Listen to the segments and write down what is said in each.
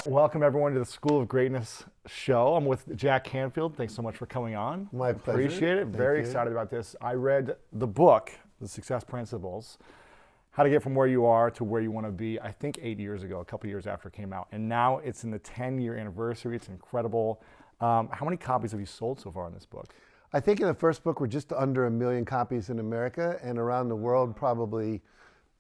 Welcome everyone to the School of Greatness show. I'm with Jack Canfield. Thanks so much for coming on. My pleasure. Appreciate it. Very excited about this. I read the book, The Success Principles, how to get from where you are to where you want to be, I think 8 years ago, a couple years after it came out. And now it's in the 10-year anniversary. It's incredible. How many copies have you sold so far in this book? I think in the first book, we're just under 1 million copies in America, and around the world, probably,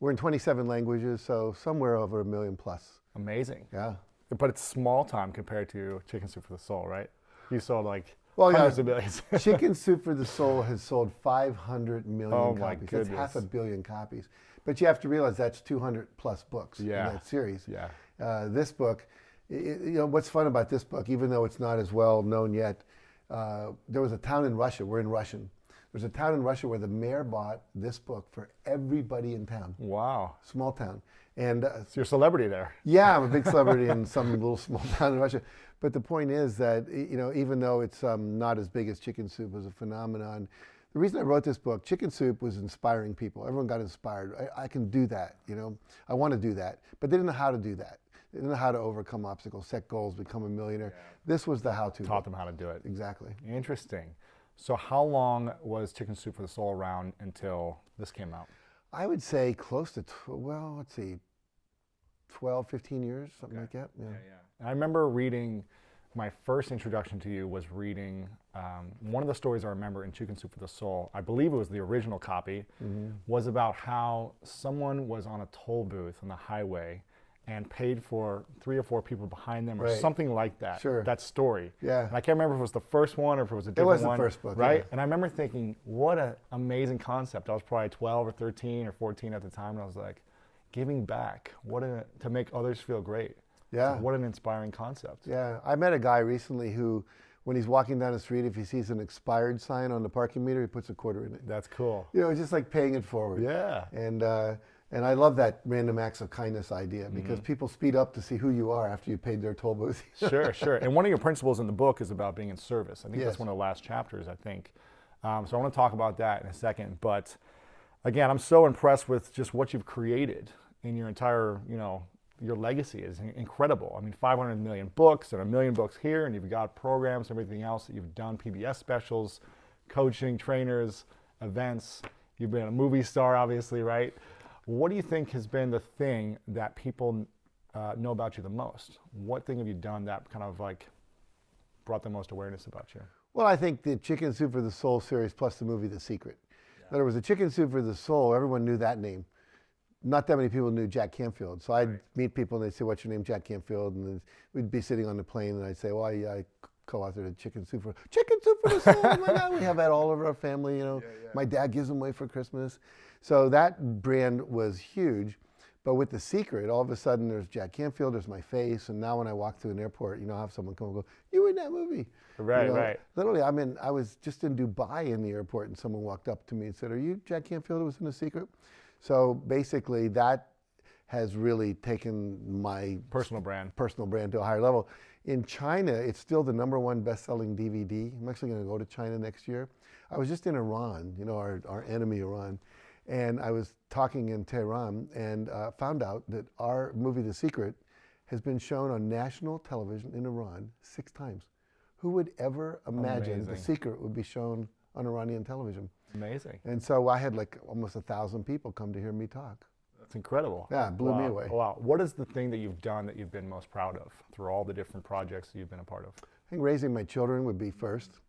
we're in 27 languages, so somewhere over 1 million plus. Amazing. Yeah. But it's small time compared to Chicken Soup for the Soul, right? You sold like hundreds of millions. Chicken Soup for the Soul has sold 500 million copies. My goodness. That's 500 million copies. But you have to realize that's 200 plus books in that series. Yeah. This book, you know, what's fun about this book, even though it's not as well known yet, there was a town in Russia, we're in Russian. There's a town in Russia where the mayor bought this book for everybody in town. Wow. Small town. And so you're a celebrity there. Yeah, I'm a big celebrity in some little small town in Russia. But the point is that, you know, even though it's not as big as Chicken Soup as a phenomenon, the reason I wrote this book, Chicken Soup was inspiring people. Everyone got inspired. I can do that, you know. I want to do that. But they didn't know how to do that. They didn't know how to overcome obstacles, set goals, become a millionaire. Yeah. This was the how-to. Taught them how to do it. Exactly. Interesting. So how long was Chicken Soup for the Soul around until this came out? I would say close to, well, let's see, 12, 15 years, something like that. Yeah. And I remember reading, my first introduction to you was reading one of the stories I remember in Chicken Soup for the Soul, I believe it was the original copy, was about how someone was on a toll booth on the highway and paid for 3 or 4 people behind them or something like that. Sure. That story. Yeah. And I can't remember if it was the first one or if it was a different one. It was the first book. Right? Yeah. And I remember thinking, what an amazing concept. I was probably 12 or 13 or 14 at the time, and I was like, giving back, to make others feel great. Yeah. So what an inspiring concept. Yeah. I met a guy recently who, when he's walking down the street, if he sees an expired sign on the parking meter, he puts a quarter in it. That's cool. You know, it's just like paying it forward. Yeah. And I love that random acts of kindness idea because people speed up to see who you are after you paid their toll booth. Sure, sure. And one of your principles in the book is about being in service. I think that's one of the last chapters, I think. So I want to talk about that in a second. But again, I'm so impressed with just what you've created in your entire, you know, your legacy is incredible. I mean, 500 million books and 1 million books here, and you've got programs, everything else that you've done, PBS specials, coaching, trainers, events. You've been a movie star, obviously, right? What do you think has been the thing that people know about you the most? What thing have you done that kind of like brought the most awareness about you? Well, I think the Chicken Soup for the Soul series plus the movie The Secret. In other words, the Chicken Soup for the Soul, everyone knew that name. Not that many people knew Jack Canfield. So I'd meet people and they'd say, what's your name? Jack Canfield. And then we'd be sitting on the plane and I'd say, well, I co-authored a Chicken Soup for the Soul. Oh my God, we have that all over our family, you know. My dad gives them away for Christmas. So that brand was huge. But with The Secret, all of a sudden there's Jack Canfield, there's my face, and now when I walk through an airport, you know, I have someone come and go, you were in that movie. Right, you know, right. Literally, I was just in Dubai in the airport and someone walked up to me and said, are you Jack Canfield who was in The Secret? So basically that has really taken my personal brand to a higher level. In China, it's still the #1 best-selling DVD. I'm actually going to go to China next year. I was just in Iran, you know, our enemy Iran, and I was talking in Tehran and found out that our movie The Secret has been shown on national television in Iran 6 times. Who would ever imagine The Secret would be shown on Iranian television? Amazing. And so I had like almost 1,000 people come to hear me talk. That's incredible. Yeah, it blew me away. Wow. What is the thing that you've done that you've been most proud of through all the different projects that you've been a part of? I think raising my children would be first.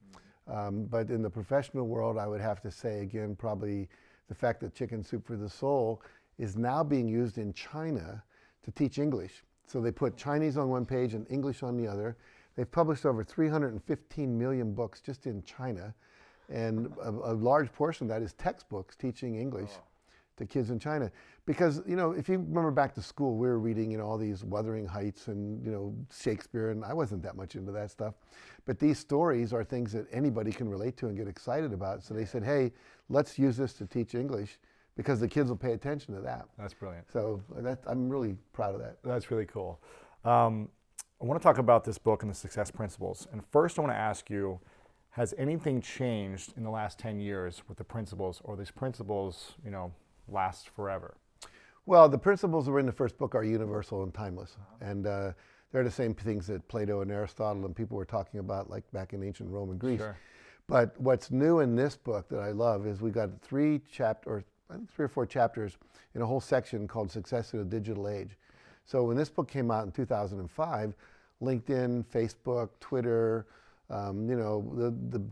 But in the professional world, I would have to say, again, probably the fact that Chicken Soup for the Soul is now being used in China to teach English. So they put Chinese on one page and English on the other. They've published over 315 million books just in China. And a large portion of that is textbooks teaching English to kids in China. Because, you know, if you remember back to school, we were reading, you know, all these Wuthering Heights and, you know, Shakespeare, and I wasn't that much into that stuff. But these stories are things that anybody can relate to and get excited about. So they said, hey, let's use this to teach English because the kids will pay attention to that. That's brilliant. So I'm really proud of that. That's really cool. I want to talk about this book and the success principles. And first I want to ask you, has anything changed in the last 10 years with the principles, or these principles, you know, last forever? Well, the principles that were in the first book are universal and timeless. And they're the same things that Plato and Aristotle and people were talking about like back in ancient Rome and Greece. Sure. But what's new in this book that I love is we got three or four chapters in a whole section called Success in a Digital Age. So when this book came out in 2005, LinkedIn, Facebook, Twitter, the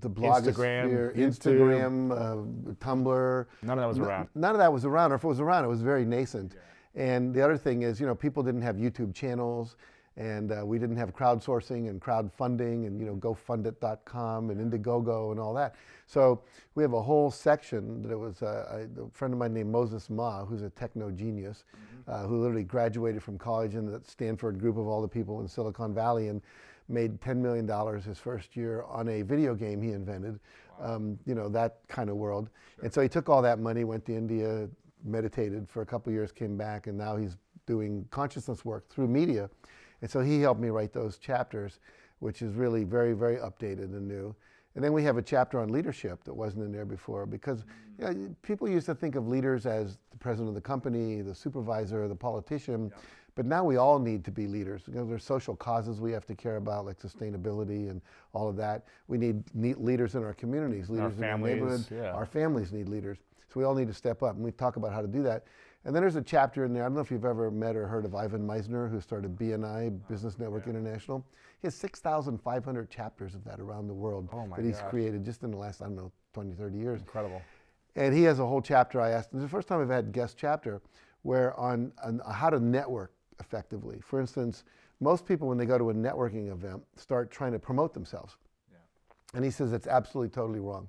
blogosphere, Instagram, Tumblr. None of that was around. None of that was around, or if it was around, it was very nascent. Yeah. And the other thing is, people didn't have YouTube channels, and we didn't have crowdsourcing and crowdfunding and, GoFundIt.com and Indiegogo and all that. So we have a whole section that was a friend of mine named Moses Ma, who's a techno genius, who literally graduated from college in the Stanford group of all the people in Silicon Valley and made $10 million his first year on a video game he invented, that kind of world. Sure. And so he took all that money, went to India, meditated for a couple of years, came back, and now he's doing consciousness work through media. And so he helped me write those chapters, which is really very, very updated and new. And then we have a chapter on leadership that wasn't in there before, because people used to think of leaders as the president of the company, the supervisor, the politician. Yeah. But now we all need to be leaders. There's social causes we have to care about, like sustainability and all of that. We need leaders in our communities, leaders in our neighborhood. Yeah. Our families need leaders. So we all need to step up, and we talk about how to do that. And then there's a chapter in there, I don't know if you've ever met or heard of Ivan Meisner, who started BNI, Business Network International. He has 6,500 chapters of that around the world that he's created just in the last, 20, 30 years. Incredible. And he has a whole chapter I asked. This is the first time I've had a guest chapter where on how to network effectively. For instance, most people when they go to a networking event start trying to promote themselves. Yeah. And he says it's absolutely totally wrong.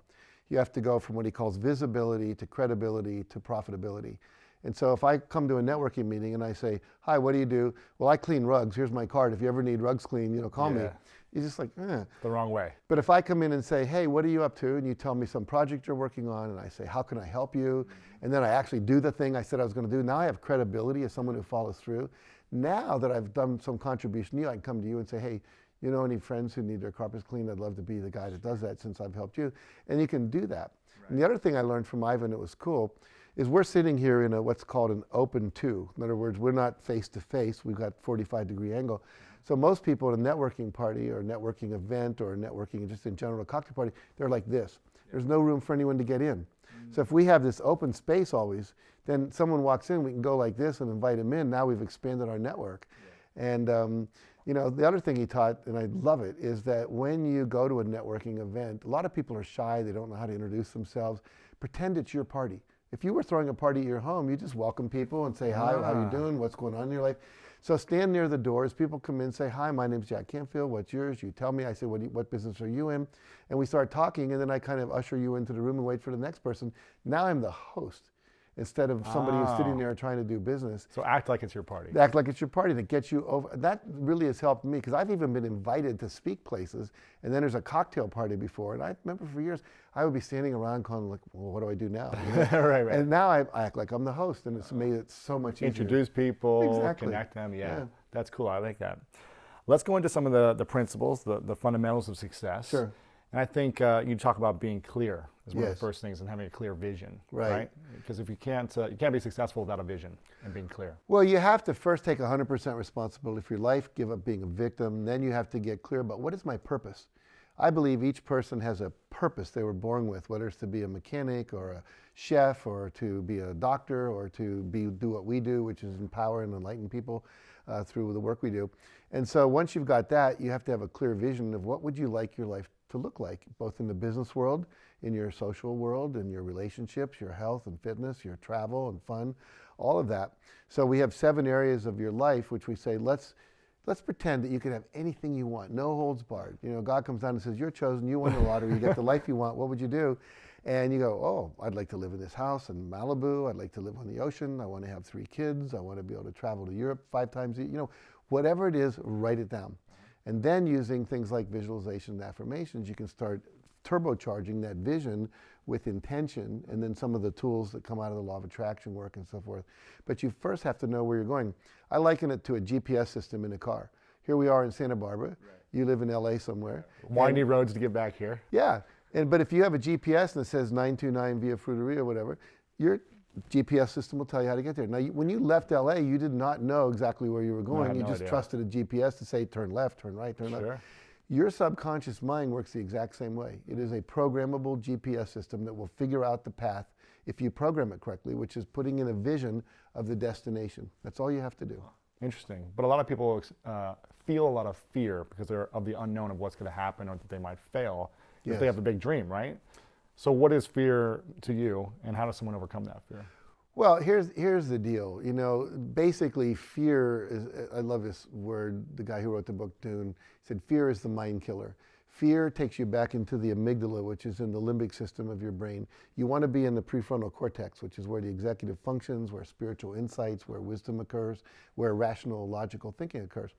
You have to go from what he calls visibility to credibility to profitability. And so if I come to a networking meeting and I say, hi, what do you do? Well, I clean rugs. Here's my card. If you ever need rugs cleaned, call me. He's just like, eh. The wrong way. But if I come in and say, hey, what are you up to? And you tell me some project you're working on, and I say, how can I help you? And then I actually do the thing I said I was going to do. Now I have credibility as someone who follows through. Now that I've done some contribution to you, I can come to you and say, hey, you know any friends who need their carpets cleaned? I'd love to be the guy that does that since I've helped you. And you can do that. Right. And the other thing I learned from Ivan that was cool is we're sitting here in what's called an open two. In other words, we're not face to face. We've got 45-degree angle. So most people at a networking party or a networking event or networking just in general, a cocktail party, they're like this. There's no room for anyone to get in. So if we have this open space always, then someone walks in, we can go like this and invite them in. Now we've expanded our network. And the other thing he taught, and I love it, is that when you go to a networking event, a lot of people are shy. They don't know how to introduce themselves. Pretend it's your party. If you were throwing a party at your home, you just welcome people and say, hi, how you doing? What's going on in your life? So stand near the doors. People come in and say, hi, my name's Jack Canfield. What's yours? You tell me. I say, what business are you in? And we start talking, and then I kind of usher you into the room and wait for the next person. Now I'm the host instead of somebody who's sitting there trying to do business. So act like it's your party. Act like it's your party to get you over. That really has helped me, because I've even been invited to speak places, and then there's a cocktail party before, and I remember for years I would be standing around going like, well, what do I do now? Right. And now I act like I'm the host, and it's made it so much easier. Introduce people, exactly. Connect them, yeah. That's cool, I like that. Let's go into some of the principles, the fundamentals of success. Sure. And I think you talk about being clear as one of the first things, and having a clear vision, right? Because if you can't be successful without a vision and being clear. Well, you have to first take 100% responsibility for your life, give up being a victim. Then you have to get clear about what is my purpose. I believe each person has a purpose they were born with, whether it's to be a mechanic or a chef or to be a doctor or to do what we do, which is empower and enlighten people through the work we do. And so once you've got that, you have to have a clear vision of what would you like your life to look like, both in the business world, in your social world, in your relationships, your health and fitness, your travel and fun, all of that. So we have 7 areas of your life which we say, let's pretend that you can have anything you want, no holds barred. God comes down and says, you're chosen, you won the lottery, you get the life you want, what would you do? And you go, oh, I'd like to live in this house in Malibu, I'd like to live on the ocean, I want to have 3 kids, I want to be able to travel to Europe 5 times a year, whatever it is, write it down. And then using things like visualization and affirmations, you can start turbocharging that vision with intention, and then some of the tools that come out of the law of attraction work and so forth. But you first have to know where you're going. I liken it to a GPS system in a car. Here we are in Santa Barbara. Right. You live in LA somewhere. Windy roads to get back here. Yeah. But if you have a GPS and it says 929 Via Fruteria or whatever, you're GPS system will tell you how to get there. Now, when you left LA, you did not know exactly where you were going. You just trusted a GPS to say turn left, turn right, turn left. Your subconscious mind works the exact same way. It is a programmable GPS system that will figure out the path if you program it correctly, which is putting in a vision of the destination. That's all you have to do. Interesting. But a lot of people feel a lot of fear because they're of the unknown of what's going to happen or that they might fail if they have a big dream, right? So what is fear to you, and how does someone overcome that fear? Well, here's the deal. You know, basically fear is, I love this word, the guy who wrote the book, Dune, said fear is the mind killer. Fear takes you back into the amygdala, which is in the limbic system of your brain. You want to be in the prefrontal cortex, which is where the executive functions, where spiritual insights, where wisdom occurs, where rational, logical thinking occurs.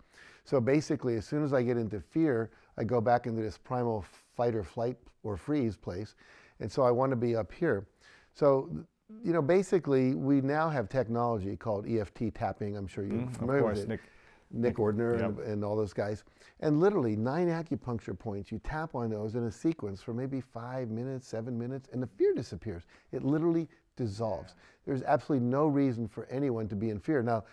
So basically, as soon as I get into fear, I go back into this primal fight or flight or freeze place. And so I want to be up here. So, you know, basically, we now have technology called Eft Tapping. I'm sure you're familiar with it. Nick Ordner and all those guys. And literally 9 acupuncture points, you tap on those in a sequence for maybe 5 minutes, 7 minutes, and the fear disappears. It literally dissolves. There's absolutely no reason for anyone to be in fear. Now,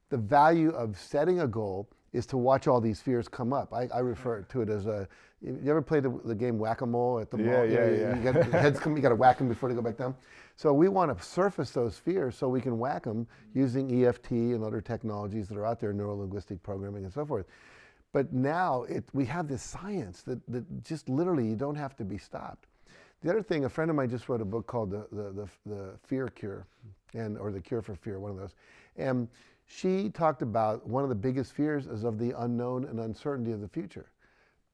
the value of setting a goal is to watch all these fears come up. I refer to it as a, you ever played the game Whack-A-Mole at the mall? You got heads come, you got to whack them before they go back down. So we want to surface those fears so we can whack them using EFT and other technologies that are out there, neuro-linguistic programming and so forth. But now we have this science that just literally you don't have to be stopped. The other thing, a friend of mine just wrote a book called the Fear Cure, or The Cure for Fear, one of those. And she talked about one of the biggest fears is of the unknown and uncertainty of the future.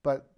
But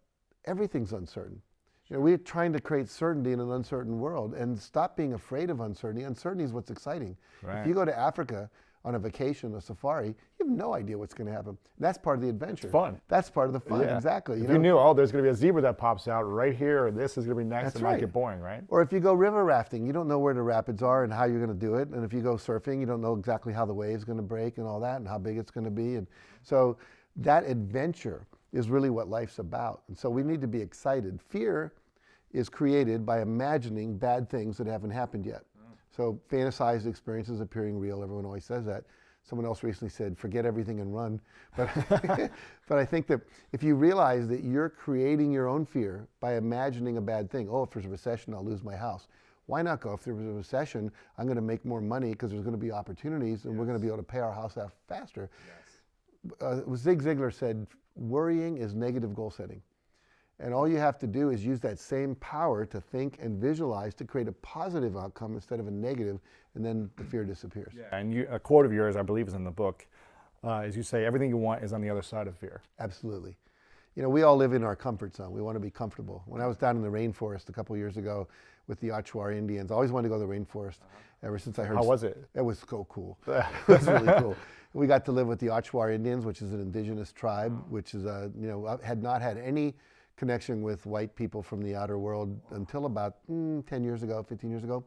everything's uncertain. You know, we're trying to create certainty in an uncertain world, and stop being afraid of uncertainty. Uncertainty is what's exciting. Right. If you go to Africa on a vacation, a safari, you have no idea what's going to happen. That's part of the adventure. It's fun. That's part of the fun, exactly. If you knew, there's going to be a zebra that pops out right here, or this is going to be next, it might get boring, right? Or if you go river rafting, you don't know where the rapids are and how you're going to do it. And if you go surfing, you don't know exactly how the wave's going to break and all that and how big it's going to be. And so that adventure is really what life's about. And so we need to be excited. Fear is created by imagining bad things that haven't happened yet. So fantasized experiences appearing real, everyone always says that. Someone else recently said, forget everything and run. But, but I think that if you realize that you're creating your own fear by imagining a bad thing, if there's a recession, I'll lose my house. Why not go, if there was a recession, I'm going to make more money because there's going to be opportunities and we're going to be able to pay our house off faster. Zig Ziglar said, worrying is negative goal setting. And all you have to do is use that same power to think and visualize to create a positive outcome instead of a negative, and then the fear disappears. And a quote of yours, I believe is in the book, is you say, everything you want is on the other side of fear. Absolutely. You know, we all live in our comfort zone. We want to be comfortable. When I was down in the rainforest a couple years ago with the Achuar Indians, I always wanted to go to the rainforest ever since I heard. How was it? It was so cool. It was really cool. We got to live with the Achuar Indians, which is an indigenous tribe, which is, had not had any connection with white people from the outer world until about 10 years ago, 15 years ago.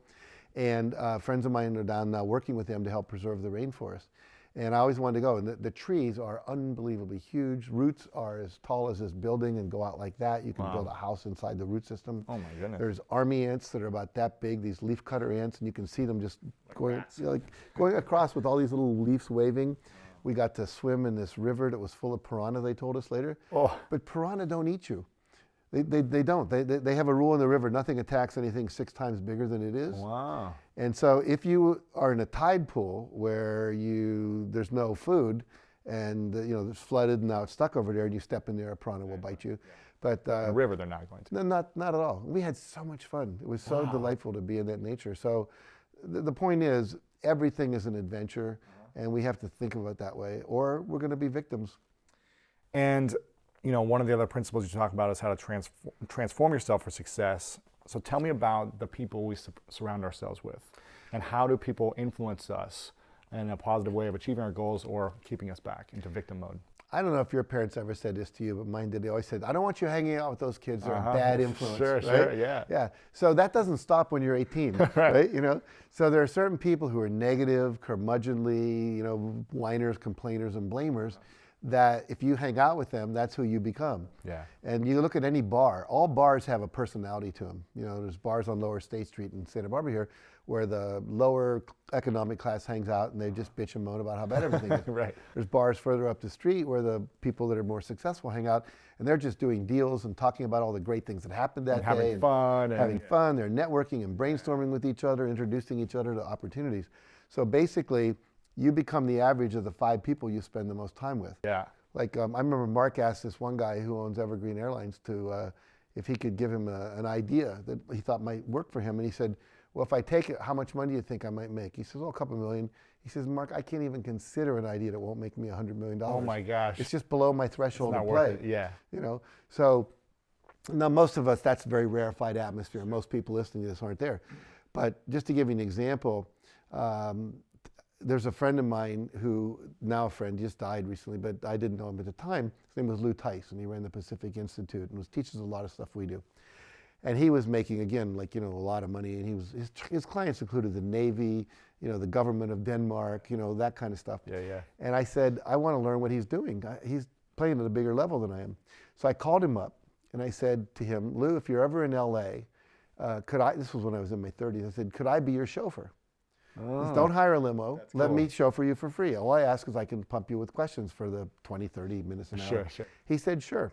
And friends of mine are down now working with them to help preserve the rainforest. And I always wanted to go. And the trees are unbelievably huge. Roots are as tall as this building and go out like that. You can build a house inside the root system. Oh my goodness. There's army ants that are about that big, these leaf cutter ants, and you can see them just going across with all these little leaves waving. We got to swim in this river that was full of piranha, they told us later. But piranha don't eat you. They don't. They have a rule in the river, nothing attacks anything 6 times bigger than it is. Wow. And so if you are in a tide pool where there's no food and it's flooded and now it's stuck over there and you step in there, a piranha will bite you. But the river they're not going to. No, not at all. We had so much fun. It was so delightful to be in that nature. So the point is, everything is an adventure, and we have to think of it that way, or we're going to be victims. And one of the other principles you talk about is how to transform yourself for success. So tell me about the people we surround ourselves with, and how do people influence us in a positive way of achieving our goals or keeping us back into victim mode? I don't know if your parents ever said this to you, but mine did. They always said, I don't want you hanging out with those kids. They're a bad influence. Sure, yeah. Yeah. So that doesn't stop when you're 18, right? So there are certain people who are negative, curmudgeonly, whiners, complainers, and blamers, that if you hang out with them, that's who you become. Yeah. And you look at any bar, all bars have a personality to them. There's bars on Lower State Street in Santa Barbara here where the lower economic class hangs out and they just bitch and moan about how bad everything is. Right. There's bars further up the street where the people that are more successful hang out, and they're just doing deals and talking about all the great things that happened that day. Having fun. Having fun. They're networking and brainstorming with each other, introducing each other to opportunities. So basically, you become the average of the 5 people you spend the most time with. Yeah. Like I remember Mark asked this one guy who owns Evergreen Airlines to if he could give him an idea that he thought might work for him. And he said, well, if I take it, how much money do you think I might make? He says, oh, a couple million. He says, Mark, I can't even consider an idea that won't make me $100 million. Oh my gosh. It's just below my threshold It's to not play. worth it. Yeah. You know, so now most of us, that's a very rarefied atmosphere. Most people listening to this aren't there. But just to give you an example, there's a friend of mine who, now a friend, just died recently, but I didn't know him at the time. His name was Lou Tice, and he ran the Pacific Institute and teaches a lot of stuff we do. And he was making, again, like, you know, a lot of money, and his clients included the Navy, you know, the government of Denmark, you know, that kind of stuff. Yeah, yeah. And I said, I want to learn what he's doing. He's playing at a bigger level than I am. So I called him up, and I said to him, Lou, if you're ever in LA, this was when I was in my 30s, I said, could I be your chauffeur? Oh, Just don't hire a limo. that's Let cool. me chauffeur you for free. All I ask is I can pump you with questions for the 20, 30 minutes an hour. Sure. He said, sure.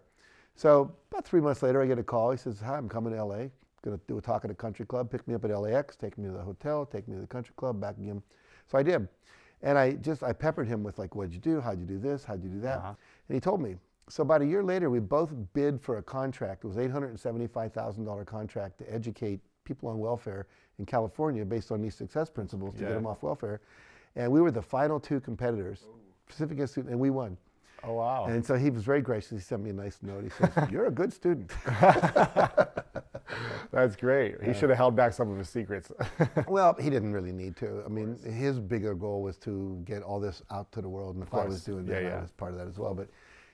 So about 3 months later, I get a call. He says, hi, I'm coming to LA. Going to do a talk at a country club. Pick me up at LAX, take me to the hotel, take me to the country club, back again. So I did. And I peppered him with like, what'd you do? How'd you do this? How'd you do that? And he told me. So about a year later, we both bid for a contract. It was $875,000 contract to educate people on welfare in California based on these success principles to get them off welfare. And we were the final 2 competitors, Pacific Institute, and we won. Oh, wow. And so he was very gracious. He sent me a nice note. He says, you're a good student. That's great. He should have held back some of his secrets. Well, he didn't really need to. I mean, his bigger goal was to get all this out to the world. And if I was doing that, I was part of that as well. But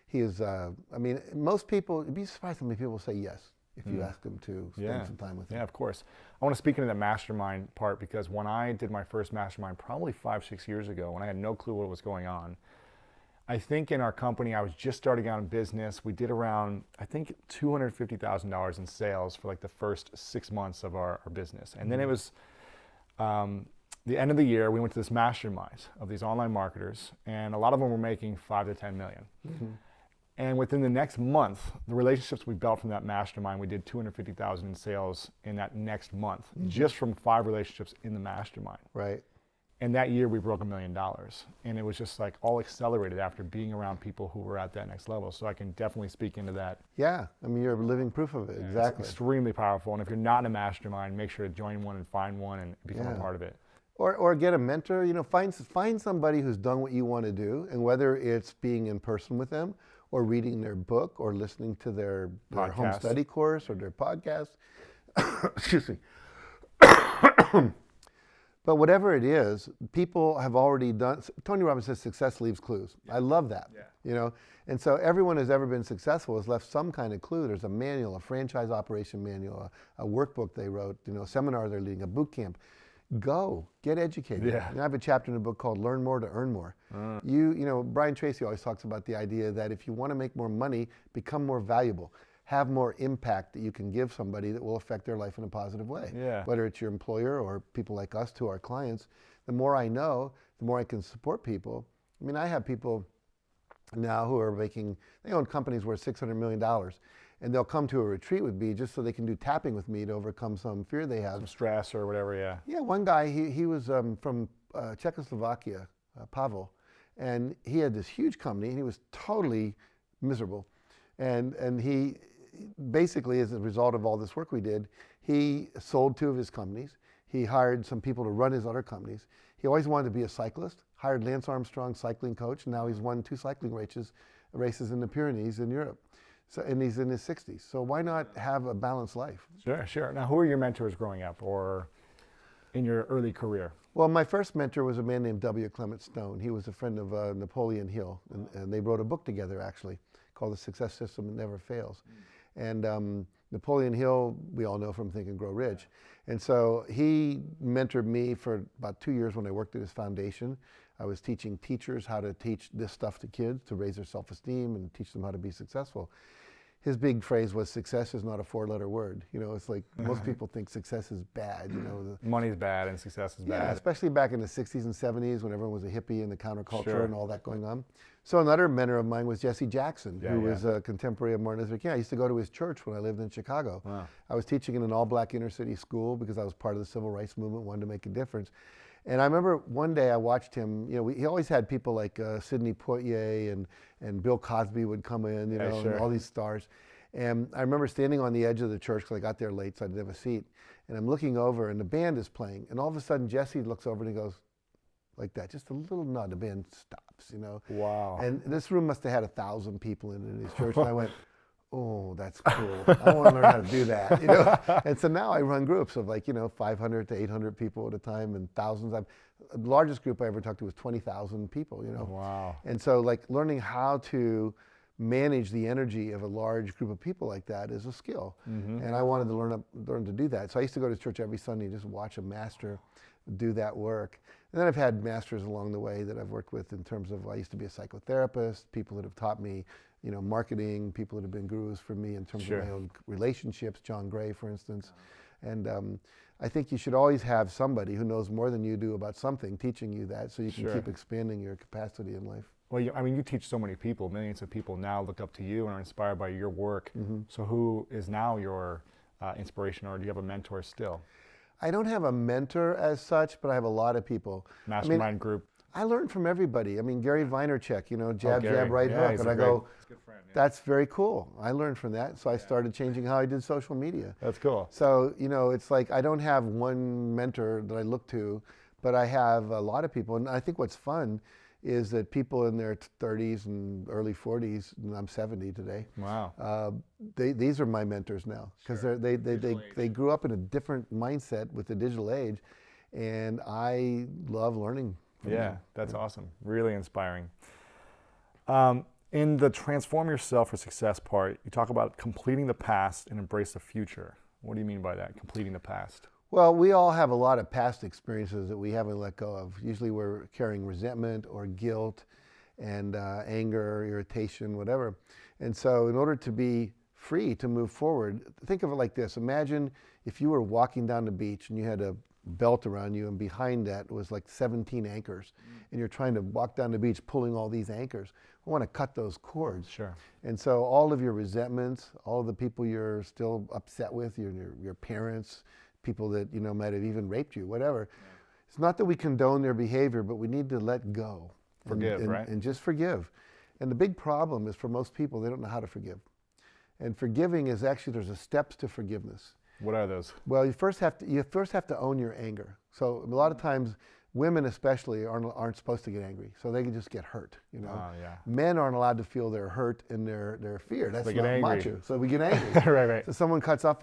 he is, I mean, most people, you'd be surprised how many people say yes if you ask them to spend some time with them. Yeah, of course. I want to speak into the mastermind part, because when I did my first mastermind probably 5-6 years ago, when I had no clue what was going on, I think in our company, I was just starting out in business. We did around, I think, $250,000 in sales for like the first 6 months of our business. And then it was the end of the year, we went to this mastermind of these online marketers, and a lot of them were making 5 to 10 million. And within the next month, the relationships we built from that mastermind, we did $250,000 in sales in that next month, just from 5 relationships in the mastermind. Right. And that year we broke $1 million. And it was just like all accelerated after being around people who were at that next level. So I can definitely speak into that. Yeah, I mean, you're living proof of it, exactly. It's extremely powerful. And if you're not in a mastermind, make sure to join one and find one and become a part of it. Or get a mentor, you know, find somebody who's done what you want to do, and whether it's being in person with them or reading their book or listening to their home study course or their podcast. Excuse me. But whatever it is, people have already done. Tony Robbins says success leaves clues. I love that. You know, and so everyone who's ever been successful has left some kind of clue. There's a manual, a franchise operation manual, a workbook they wrote, you know, a seminar they're leading, a boot camp. Go, get educated. And I have a chapter in the book called Learn More to Earn More. You know, Brian Tracy always talks about the idea that if you want to make more money, become more valuable. Have more impact that you can give somebody that will affect their life in a positive way. Whether it's your employer or people like us to our clients, the more I know, the more I can support people. I mean, I have people now who are they own companies worth $600 million. And they'll come to a retreat with me just so they can do tapping with me to overcome some fear they have. Some stress or whatever, Yeah, one guy, he was from Czechoslovakia, Pavel, and he had this huge company, and he was totally miserable. And he, basically, as a result of all this work we did, he sold 2 of his companies. He hired some people to run his other companies. He always wanted to be a cyclist, hired Lance Armstrong, cycling coach, and now he's won 2 cycling races in the Pyrenees in Europe. So, and he's in his 60s. So why not have a balanced life? Sure. Now, who were your mentors growing up or in your early career? Well, my first mentor was a man named W. Clement Stone. He was a friend of Napoleon Hill, and they wrote a book together, actually, called The Success System That Never Fails. And Napoleon Hill, we all know from Think and Grow Rich. And so he mentored me for about 2 years when I worked at his foundation. I was teaching teachers how to teach this stuff to kids to raise their self-esteem and teach them how to be successful. his big phrase was, success is not a 4-letter word. You know, it's like most people think success is bad. You know, money's bad and success is bad. Yeah, especially back in the 60s and 70s when everyone was a hippie and the counterculture Sure. and all that going on. So another mentor of mine was Jesse Jackson, who was a contemporary of Martin Luther King. I used to go to his church when I lived in Chicago. Wow. I was teaching in an all-black inner-city school because I was part of the civil rights movement, wanted to make a difference. And I remember one day I watched him, you know, he always had people like Sidney Poitier and Bill Cosby would come in, you know, sure. and all these stars. And I remember standing on the edge of the church because I got there late, so I didn't have a seat. And I'm looking over, and the band is playing. And all of a sudden, Jesse looks over and he goes like that, just a little nod. The band stops, you know. Wow. And this room must have had 1,000 people in his church. And I went, oh, that's cool. I want to learn how to do that, you know. And so now I run groups of like, you know, 500 to 800 people at a time and thousands. The largest group I ever talked to was 20,000 people, you know. Wow. And so like learning how to manage the energy of a large group of people like that is a skill. And I wanted to learn to do that. So I used to go to church every Sunday and just watch a master do that work. And then I've had masters along the way that I've worked with in terms of, I used to be a psychotherapist, people that have taught me, you know, marketing, people that have been gurus for me in terms of my own relationships, John Gray, for instance. And I think you should always have somebody who knows more than you do about something teaching you that, so you can keep expanding your capacity in life. Well, I mean, you teach so many people. Millions of people now look up to you and are inspired by your work. So who is now your inspiration, or do you have a mentor still? I don't have a mentor as such, but I have a lot of people. Mastermind group. I learn from everybody. I mean, Gary Vaynerchuk, you know, jab, Gary. jab, right hook. And I go, he's a good friend, that's very cool. I learned from that. So I started changing how I did social media. That's cool. So, you know, it's like I don't have one mentor that I look to, but I have a lot of people. And I think what's fun is that people in their 30s and early 40s, and I'm 70 today. Wow. These are my mentors now, because they grew up in a different mindset with the digital age, and I love learning from them. That's awesome. Really inspiring. In the Transform Yourself for Success part, you talk about completing the past and embrace the future. What do you mean by that, completing the past? Well, we all have a lot of past experiences that we haven't let go of. Usually we're carrying resentment or guilt and anger, irritation, whatever. And so in order to be free to move forward, think of it like this. Imagine if you were walking down the beach and you had a belt around you, and behind that was like 17 anchors, and you're trying to walk down the beach pulling all these anchors. I want to cut those cords. Sure. And so all of your resentments, all of the people you're still upset with, your parents, people that, you know, might have even raped you, whatever. It's not that we condone their behavior, but we need to let go. Forgive, right? And just forgive. And the big problem is, for most people, they don't know how to forgive. And forgiving is actually, there's steps to forgiveness. What are those? Well, you first have to own your anger. So a lot of times, women especially aren't supposed to get angry, so they can just get hurt. You know, Men aren't allowed to feel their hurt and their fear. That's not macho. So we get angry. Right. So someone cuts us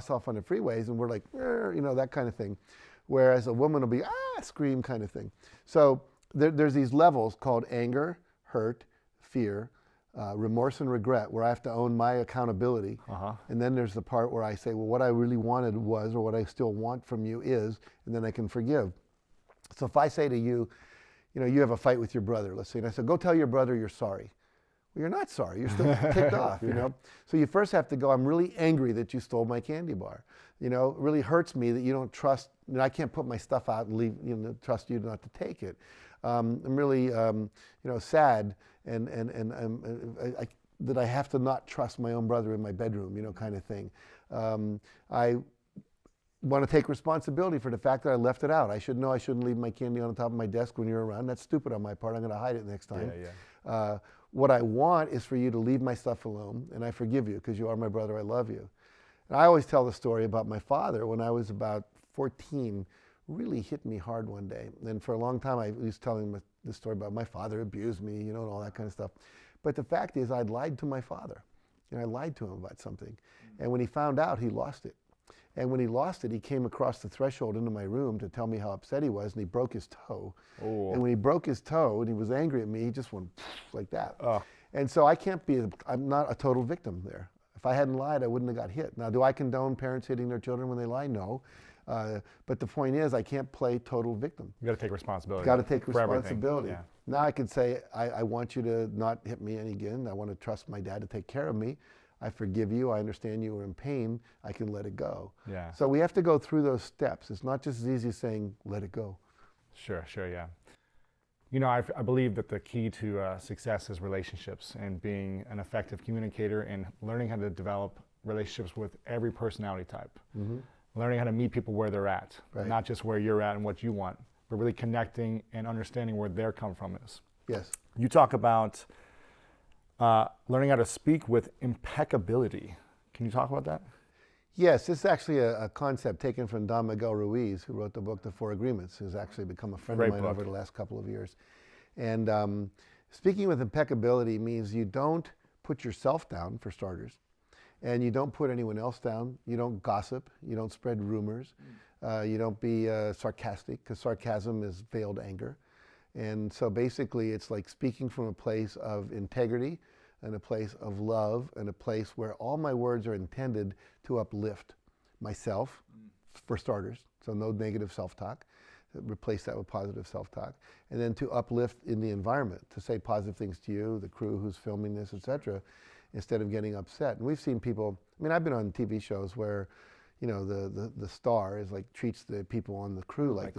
off on the freeways, and we're like, you know, that kind of thing. Whereas a woman will be scream kind of thing. So there's these levels called anger, hurt, fear, remorse and regret, where I have to own my accountability. And then there's the part where I say, well, what I really wanted was, or what I still want from you is, and then I can forgive. So if I say to you, you know, you have a fight with your brother, let's say, and I said, go tell your brother you're sorry. Well, you're not sorry. You're still ticked off, you know. So you first have to go, I'm really angry that you stole my candy bar. You know, it really hurts me that you don't trust, that I can't put my stuff out and leave, you know, trust you not to take it. I'm really, you know, sad and that I have to not trust my own brother in my bedroom, you know, kind of thing. I want to take responsibility for the fact that I left it out. I should know I shouldn't leave my candy on the top of my desk when you're around. That's stupid on my part. I'm going to hide it next time. What I want is for you to leave my stuff alone, and I forgive you because you are my brother. I love you. And I always tell the story about my father. When I was about 14, really hit me hard one day. And for a long time, I was telling him this story about my father abused me, you know, and all that kind of stuff. But the fact is, I'd lied to my father. You know, I lied to him about something. And when he found out, he lost it. And when he lost it, he came across the threshold into my room to tell me how upset he was, and he broke his toe. And when he broke his toe and he was angry at me, he just went like that. And so I'm not a total victim there. If I hadn't lied, I wouldn't have got hit. Now, do I condone parents hitting their children when they lie? No. But the point is, I can't play total victim. You got to take responsibility. Got to take responsibility. Now I can say, I want you to not hit me again. I want to trust my dad to take care of me. I forgive you, I understand you were in pain, I can let it go. Yeah. So we have to go through those steps. It's not just as easy as saying, let it go. Sure, yeah. You know, I believe that the key to success is relationships and being an effective communicator and learning how to develop relationships with every personality type. Mm-hmm. Learning how to meet people where they're at, right. Not just where you're at and what you want, but really connecting and understanding where their come from is. Yes. You talk about learning how to speak with impeccability. Can you talk about that? Yes, this is actually a concept taken from Don Miguel Ruiz, who wrote the book, The Four Agreements, who's actually become a friend of mine over the last couple of years. And speaking with impeccability means you don't put yourself down, for starters, and you don't put anyone else down. You don't gossip. You don't spread rumors. You don't be sarcastic, because sarcasm is veiled anger. And so basically it's like speaking from a place of integrity and a place of love and a place where all my words are intended to uplift myself, for starters. So no negative self-talk. Replace that with positive self-talk. And then to uplift in the environment, to say positive things to you, the crew who's filming this, etc., instead of getting upset. And we've seen people, I mean, I've been on TV shows where, you know, the star is like, treats the people on the crew like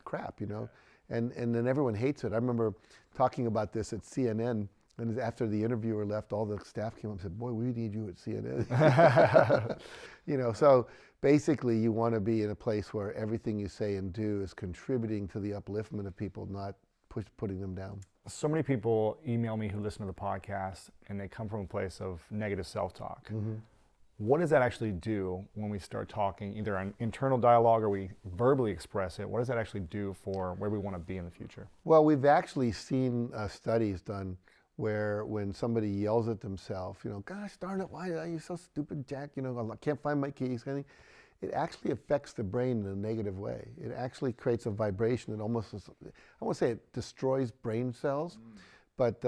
crap, you know. And then everyone hates it. I remember talking about this at CNN, and after the interviewer left, all the staff came up and said, boy, we need you at CNN. You know, so basically you want to be in a place where everything you say and do is contributing to the upliftment of people, not putting them down. So many people email me who listen to the podcast, and they come from a place of negative self-talk. Mm-hmm. What does that actually do when we start talking, either an internal dialogue or we verbally express it? What does that actually do for where we want to be in the future? Well, we've actually seen studies done where when somebody yells at themselves, you know, gosh darn it, why are you so stupid, Jack? You know, I can't find my keys. It actually affects the brain in a negative way. It actually creates a vibration that almost, I won't say it destroys brain cells, but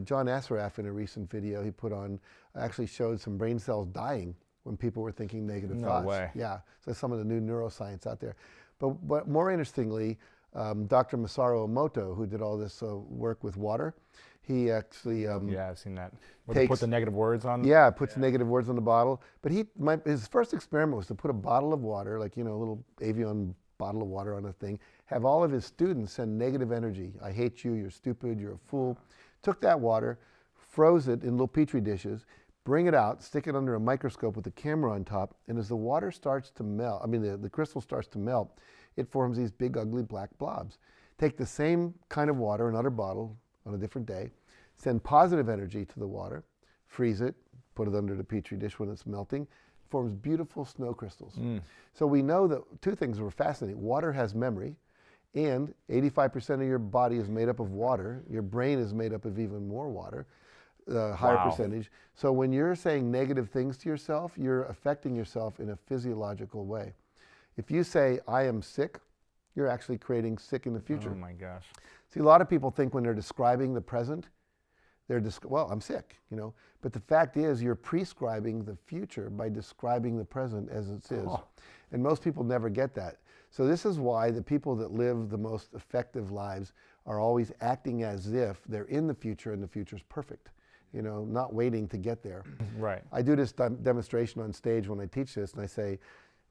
John Assaraf, in a recent video he put on, actually showed some brain cells dying when people were thinking negative thoughts. No way. Yeah, so some of the new neuroscience out there. But more interestingly, Dr. Masaru Emoto, who did all this work with water, he actually yeah, I've seen that. Where they put the negative words on. Yeah, puts negative words on the bottle. But his first experiment was to put a bottle of water, like, you know, a little Avion bottle of water on a thing, have all of his students send negative energy. I hate you, you're stupid, you're a fool. Took that water, froze it in little Petri dishes, bring it out, stick it under a microscope with a camera on top, and as the water starts to melt, I mean the crystal starts to melt, it forms these big ugly black blobs. Take the same kind of water, another bottle on a different day, send positive energy to the water, freeze it, put it under the Petri dish when it's melting, forms beautiful snow crystals. So we know that two things were fascinating. Water has memory, and 85% of your body is made up of water. Your brain is made up of even more water, higher percentage. So when you're saying negative things to yourself, you're affecting yourself in a physiological way. If you say, I am sick, you're actually creating sick in the future. Oh my gosh. See, a lot of people think when they're describing the present, well, I'm sick, you know. But the fact is, you're prescribing the future by describing the present as it is. And most people never get that. So this is why the people that live the most effective lives are always acting as if they're in the future and the future's perfect, you know, not waiting to get there. Right. I do this demonstration on stage when I teach this, and I say,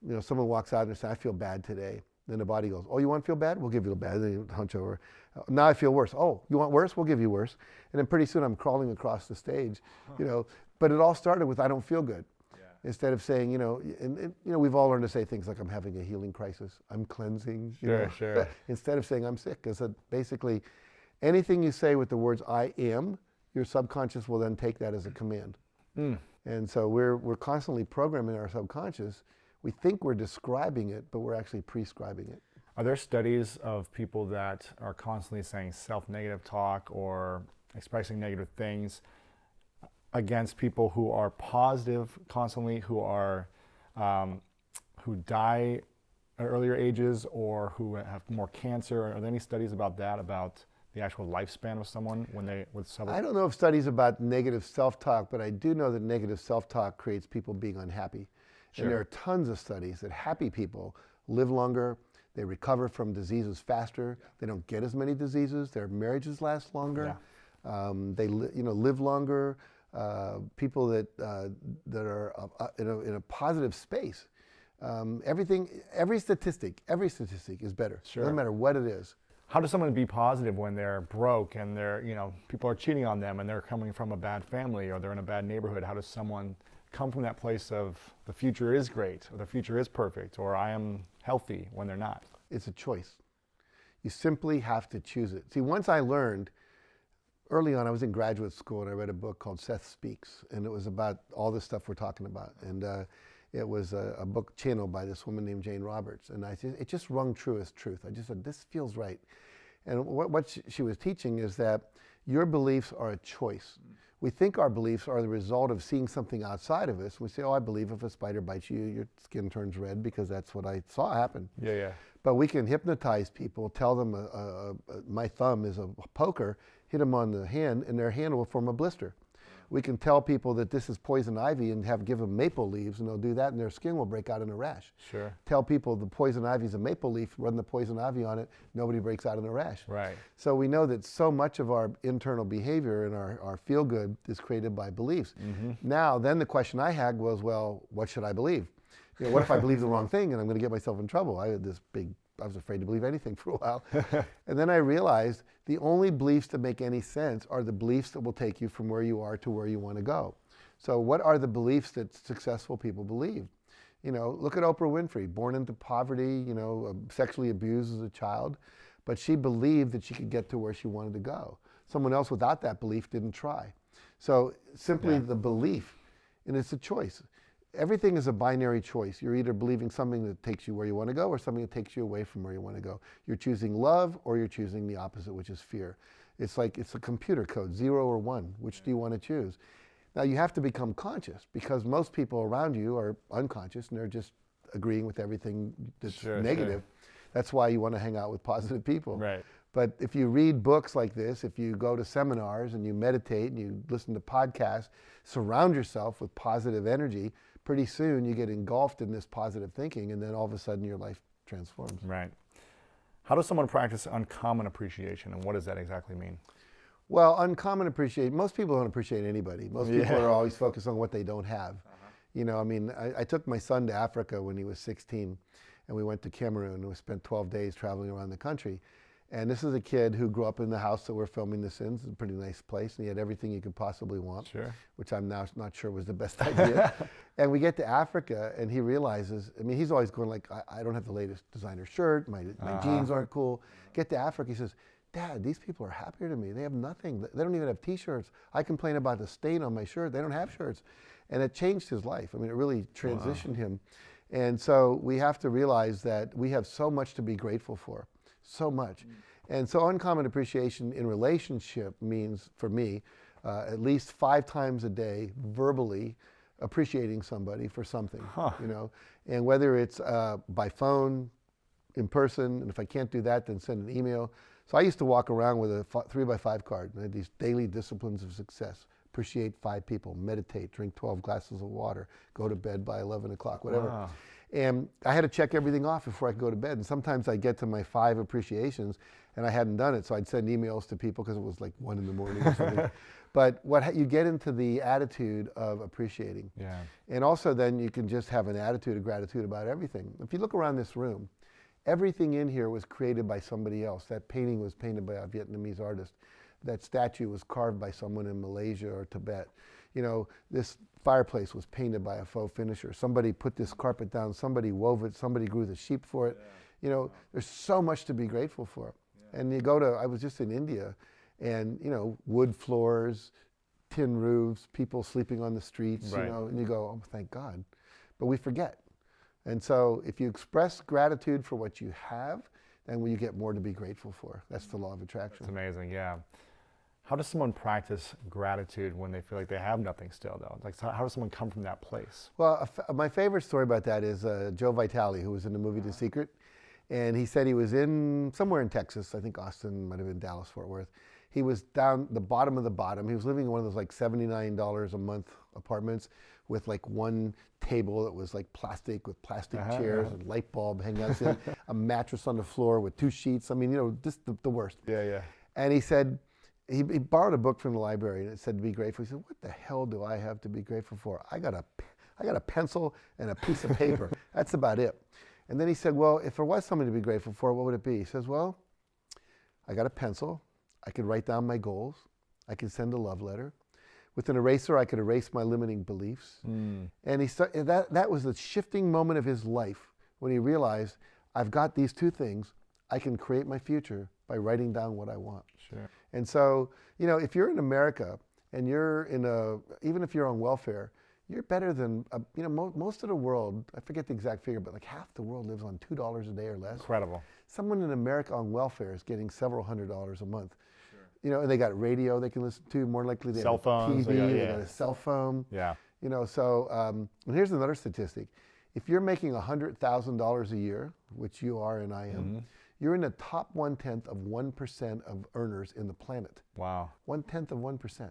you know, someone walks out and says, I feel bad today. Then the body goes, oh, you want to feel bad? We'll give you a bad. Then you hunch over. Now I feel worse. Oh, you want worse? We'll give you worse. And then pretty soon I'm crawling across the stage, you know. But it all started with I don't feel good. Yeah. Instead of saying, you know, and you know, we've all learned to say things like I'm having a healing crisis. I'm cleansing. Sure. Instead of saying I'm sick, because basically anything you say with the words I am, your subconscious will then take that as a command. And so we're constantly programming our subconscious. We think we're describing it, but we're actually prescribing it. Are there studies of people that are constantly saying self-negative talk or expressing negative things against people who are positive constantly, who are who die at earlier ages or who have more cancer? Are there any studies about that, about the actual lifespan of someone when they I don't know of studies about negative self-talk, but I do know that negative self-talk creates people being unhappy. Sure. And there are tons of studies that happy people live longer, they recover from diseases faster, they don't get as many diseases, their marriages last longer, they live longer, people that are in a positive space. Every statistic is better. Sure. Doesn't matter what it is. How does someone be positive when they're broke and people are cheating on them and they're coming from a bad family or they're in a bad neighborhood? How does someone come from that place of the future is great or the future is perfect or I am healthy when they're not? It's a choice. You simply have to choose it. See, once I learned, early on I was in graduate school and I read a book called Seth Speaks, and it was about all this stuff we're talking about. And it was a book channeled by this woman named Jane Roberts, and it just rung true as truth. I just said, this feels right. And what she was teaching is that your beliefs are a choice. We think our beliefs are the result of seeing something outside of us. We say, oh, I believe if a spider bites you, your skin turns red because that's what I saw happen. Yeah. But we can hypnotize people, tell them my thumb is a poker, hit them on the hand, and their hand will form a blister. We can tell people that this is poison ivy and give them maple leaves, and they'll do that, and their skin will break out in a rash. Sure. Tell people the poison ivy is a maple leaf, run the poison ivy on it, nobody breaks out in a rash. Right. So we know that so much of our internal behavior and our feel-good is created by beliefs. Mm-hmm. Now, then the question I had was, well, what should I believe? What if I believe the wrong thing and I'm going to get myself in trouble? I was afraid to believe anything for a while. And then I realized the only beliefs that make any sense are the beliefs that will take you from where you are to where you want to go. So what are the beliefs that successful people believe? Look at Oprah Winfrey, born into poverty, sexually abused as a child, but she believed that she could get to where she wanted to go. Someone else without that belief didn't try. So simply the belief, and it's a choice. Everything is a binary choice. You're either believing something that takes you where you want to go or something that takes you away from where you want to go. You're choosing love or you're choosing the opposite, which is fear. It's like it's a computer code, 0 or 1. Which do you want to choose? Now you have to become conscious because most people around you are unconscious and they're just agreeing with everything that's negative. Sure. That's why you want to hang out with positive people. Right. But if you read books like this, if you go to seminars and you meditate and you listen to podcasts, surround yourself with positive energy, pretty soon you get engulfed in this positive thinking and then all of a sudden your life transforms. Right. How does someone practice uncommon appreciation and what does that exactly mean? Well, uncommon appreciation, most people don't appreciate anybody. Most people are always focused on what they don't have. I took my son to Africa when he was 16 and we went to Cameroon and we spent 12 days traveling around the country. And this is a kid who grew up in the house that we're filming this in. It's a pretty nice place, and he had everything you could possibly want, which I'm now not sure was the best idea. And we get to Africa, and he realizes, he's always going like, I don't have the latest designer shirt, my jeans aren't cool. Get to Africa, he says, Dad, these people are happier than me. They have nothing. They don't even have T-shirts. I complain about the stain on my shirt. They don't have shirts. And it changed his life. It really transitioned him. And so we have to realize that we have so much to be grateful for. So much. And so uncommon appreciation in relationship means, for me, at least 5 times a day verbally appreciating somebody for something, and whether it's by phone, in person, and if I can't do that, then send an email. So I used to walk around with a 3x5 card, and I had these daily disciplines of success. Appreciate 5 people, meditate, drink 12 glasses of water, go to bed by 11 o'clock, whatever. Wow. And I had to check everything off before I could go to bed. And sometimes I'd get to my 5 appreciations and I hadn't done it. So I'd send emails to people because it was like 1 in the morning or something. But you get into the attitude of appreciating. Yeah. And also then you can just have an attitude of gratitude about everything. If you look around this room, everything in here was created by somebody else. That painting was painted by a Vietnamese artist. That statue was carved by someone in Malaysia or Tibet. This fireplace was painted by a faux finisher. Somebody put this carpet down, somebody wove it, somebody grew the sheep for it. There's so much to be grateful for. Yeah. And I was just in India and, wood floors, tin roofs, people sleeping on the streets, and you go, oh, thank God. But we forget. And so if you express gratitude for what you have, then you get more to be grateful for. That's the law of attraction. That's amazing, yeah. How does someone practice gratitude when they feel like they have nothing still, though? Like, how does someone come from that place? Well, my favorite story about that is Joe Vitale, who was in the movie The Secret. And he said he was somewhere in Texas, I think Austin, might have been Dallas, Fort Worth. He was down the bottom of the bottom. He was living in one of those like $79 a month apartments with like one table that was like plastic with plastic chairs and light bulb hanging out, a mattress on the floor with 2 sheets. Just the worst. Yeah. And he said, he borrowed a book from the library and it said to be grateful. He said, what the hell do I have to be grateful for? I got a pencil and a piece of paper. That's about it. And then he said, well, if there was something to be grateful for, what would it be? He says, well, I got a pencil. I could write down my goals. I could send a love letter. With an eraser, I could erase my limiting beliefs. And that was the shifting moment of his life when he realized, I've got these two things. I can create my future by writing down what I want. Sure. And so, if you're in America and you're even if you're on welfare, you're better than, most of the world, I forget the exact figure, but like half the world lives on $2 a day or less. Incredible. Someone in America on welfare is getting several $100s a month. Sure. And they got radio they can listen to, more likely they cell have phones, TV, they got a cell phone. Yeah. And here's another statistic. If you're making $100,000 a year, which you are and I am, you're in the top 1/10 of 1% of earners in the planet. Wow. 1/10 of 1%.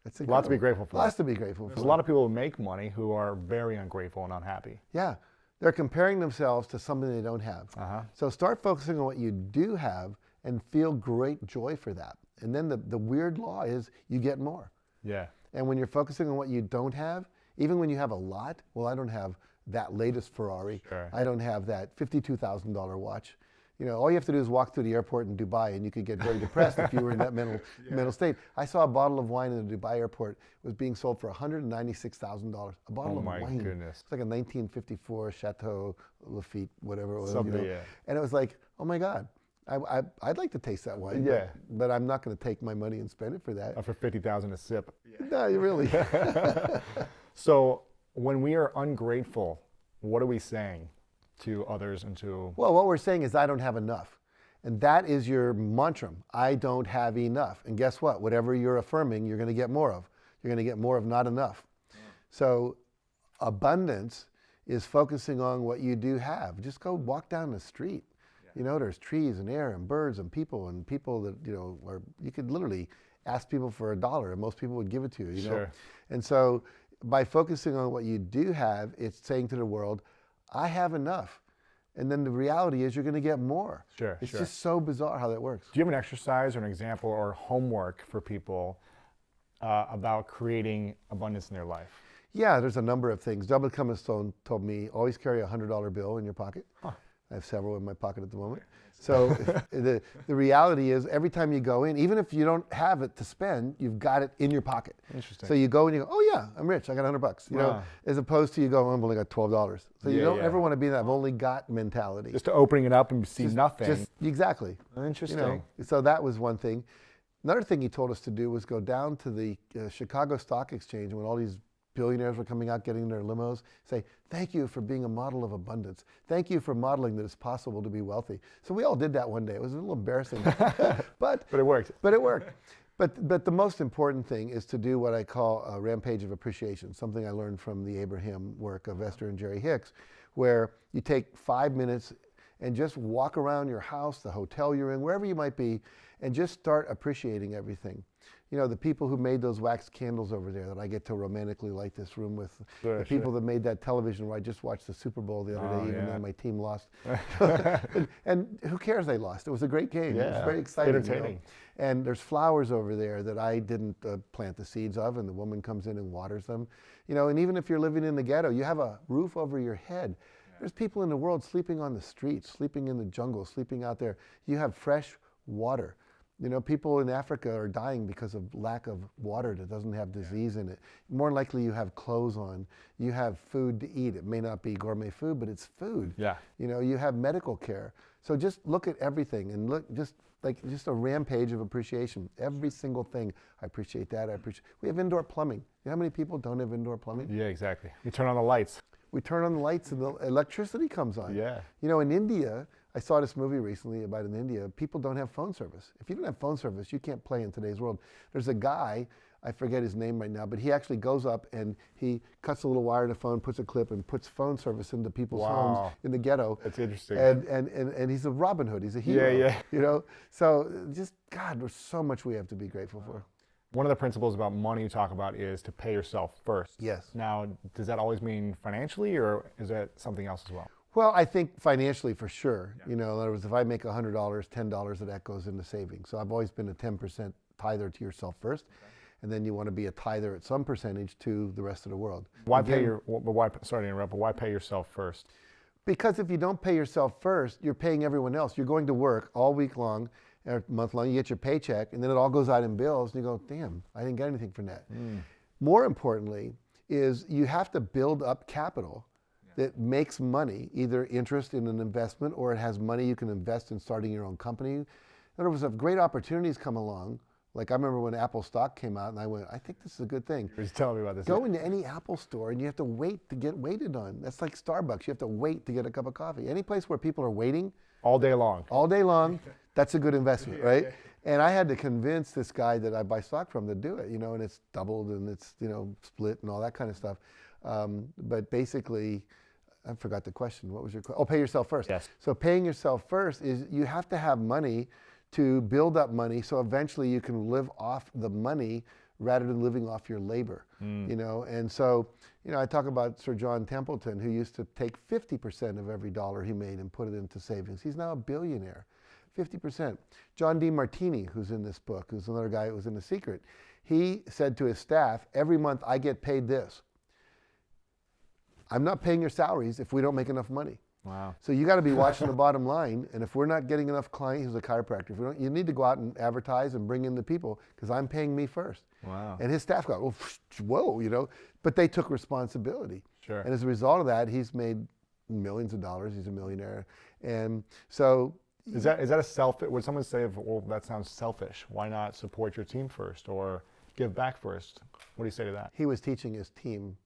That's a lot to be grateful for. Lots to be grateful for. There's a lot of people who make money who are very ungrateful and unhappy. Yeah. They're comparing themselves to something they don't have. So start focusing on what you do have and feel great joy for that. And then the weird law is you get more. Yeah. And when you're focusing on what you don't have, even when you have a lot, well, I don't have that latest Ferrari. Sure. I don't have that $52,000 watch. All you have to do is walk through the airport in Dubai and you could get very depressed if you were in that mental state. I saw a bottle of wine in the Dubai airport was being sold for $196,000. A bottle of wine. Oh my goodness. It's like a 1954 Chateau Lafite, whatever it was. Yeah. And it was like, oh my God, I'd like to taste that wine. Yeah. But I'm not going to take my money and spend it for that. For $50,000 a sip. No, you really. So when we are ungrateful, what are we saying to others and to... Well, what we're saying is I don't have enough. And that is your mantra. I don't have enough. And guess what? Whatever you're affirming, you're going to get more of. You're going to get more of not enough. So abundance is focusing on what you do have. Just go walk down the street. There's trees and air and birds and people that, you could literally ask people for $1 and most people would give it to you, Sure. And so by focusing on what you do have, it's saying to the world, I have enough. And then the reality is you're going to get more. Sure, It's just so bizarre how that works. Do you have an exercise or an example or homework for people about creating abundance in their life? Yeah, there's a number of things. Double Cummins Stone told me, always carry a $100 bill in your pocket. Huh. I have several in my pocket at the moment. So the reality is every time you go in, even if you don't have it to spend, you've got it in your pocket. Interesting. So you go and you go, oh yeah, I'm rich, I got $100. Wow. As opposed to you go, I've only got $12. So you don't ever want to be in that I've only got mentality. Just to opening it up and see nothing. Exactly. Interesting. So that was one thing. Another thing he told us to do was go down to the Chicago Stock Exchange when all these billionaires were coming out getting their limos, say, thank you for being a model of abundance. Thank you for modeling that it's possible to be wealthy. So we all did that one day. It was a little embarrassing, but it worked. But it worked. But the most important thing is to do what I call a Rampage of Appreciation, something I learned from the Abraham work of Esther and Jerry Hicks, where you take 5 minutes and just walk around your house, the hotel you're in, wherever you might be, and just start appreciating everything. The people who made those wax candles over there that I get to romantically light this room with. The people that made that television where I just watched the Super Bowl the other day, even though my team lost. and who cares they lost? It was a great game. It was very exciting. Entertaining. And there's flowers over there that I didn't plant the seeds of, and the woman comes in and waters them. And even if you're living in the ghetto, you have a roof over your head. There's people in the world sleeping on the streets, sleeping in the jungle, sleeping out there. You have fresh water. People in Africa are dying because of lack of water that doesn't have disease in it. More likely you have clothes on. You have food to eat. It may not be gourmet food, but it's food. Yeah. You have medical care. So just look at everything and look just a rampage of appreciation. Every single thing. I appreciate that. We have indoor plumbing. You know how many people don't have indoor plumbing? Yeah, exactly. You turn on the lights. We turn on the lights and the electricity comes on. Yeah. In India, I saw this movie recently about in India, people don't have phone service. If you don't have phone service, you can't play in today's world. There's a guy, I forget his name right now, but he actually goes up and he cuts a little wire in the phone, puts a clip, and puts phone service into people's homes in the ghetto. That's interesting. And he's a Robin Hood. He's a hero. Yeah. So just, God, there's so much we have to be grateful for. One of the principles about money you talk about is to pay yourself first. Yes. Now, does that always mean financially, or is that something else as well? Well, I think financially for sure. In other words, if I make $100, $10 of that goes into savings. So I've always been a 10% tither to yourself first. And then you want to be a tither at some percentage to the rest of the world. Why pay sorry to interrupt, but why pay yourself first? Because if you don't pay yourself first, you're paying everyone else. You're going to work all week long, or month long, you get your paycheck, and then it all goes out in bills, and you go, damn, I didn't get anything from that. More importantly is you have to build up capital that makes money, either interest in an investment or it has money you can invest in starting your own company. In other words, if great opportunities come along, like I remember when Apple stock came out and I went, I think this is a good thing. He was telling me about this. Go into any Apple store and you have to wait to get waited on. That's like Starbucks. You have to wait to get a cup of coffee. Any place where people are waiting. All day long. All day long, that's a good investment, right? And I had to convince this guy that I buy stock from to do it, you know, and it's doubled and it's, you know, split and all that kind of stuff. But basically, I forgot the question. What was your question? Oh, pay yourself first. Yes. So paying yourself first is you have to have money to build up money so eventually you can live off the money rather than living off your labor, you know? And so, you know, I talk about Sir John Templeton, who used to take 50% of every dollar he made and put it into savings. He's now a billionaire, 50%. John D. Martini, who's in this book, who's another guy who was in The Secret, he said to his staff, every month I get paid this. I'm not paying your salaries if we don't make enough money. Wow. So you got to be watching the bottom line, and if we're not getting enough clients, he's a chiropractor, if we don't, you need to go out and advertise and bring in the people, because I'm paying me first. Wow. And his staff got, whoa, you know, but they took responsibility. Sure. And as a result of that, he's made millions of dollars, he's a millionaire. And so... Is that a selfish, would someone say, well, that sounds selfish, why not support your team first or give back first? What do you say to that? He was teaching his team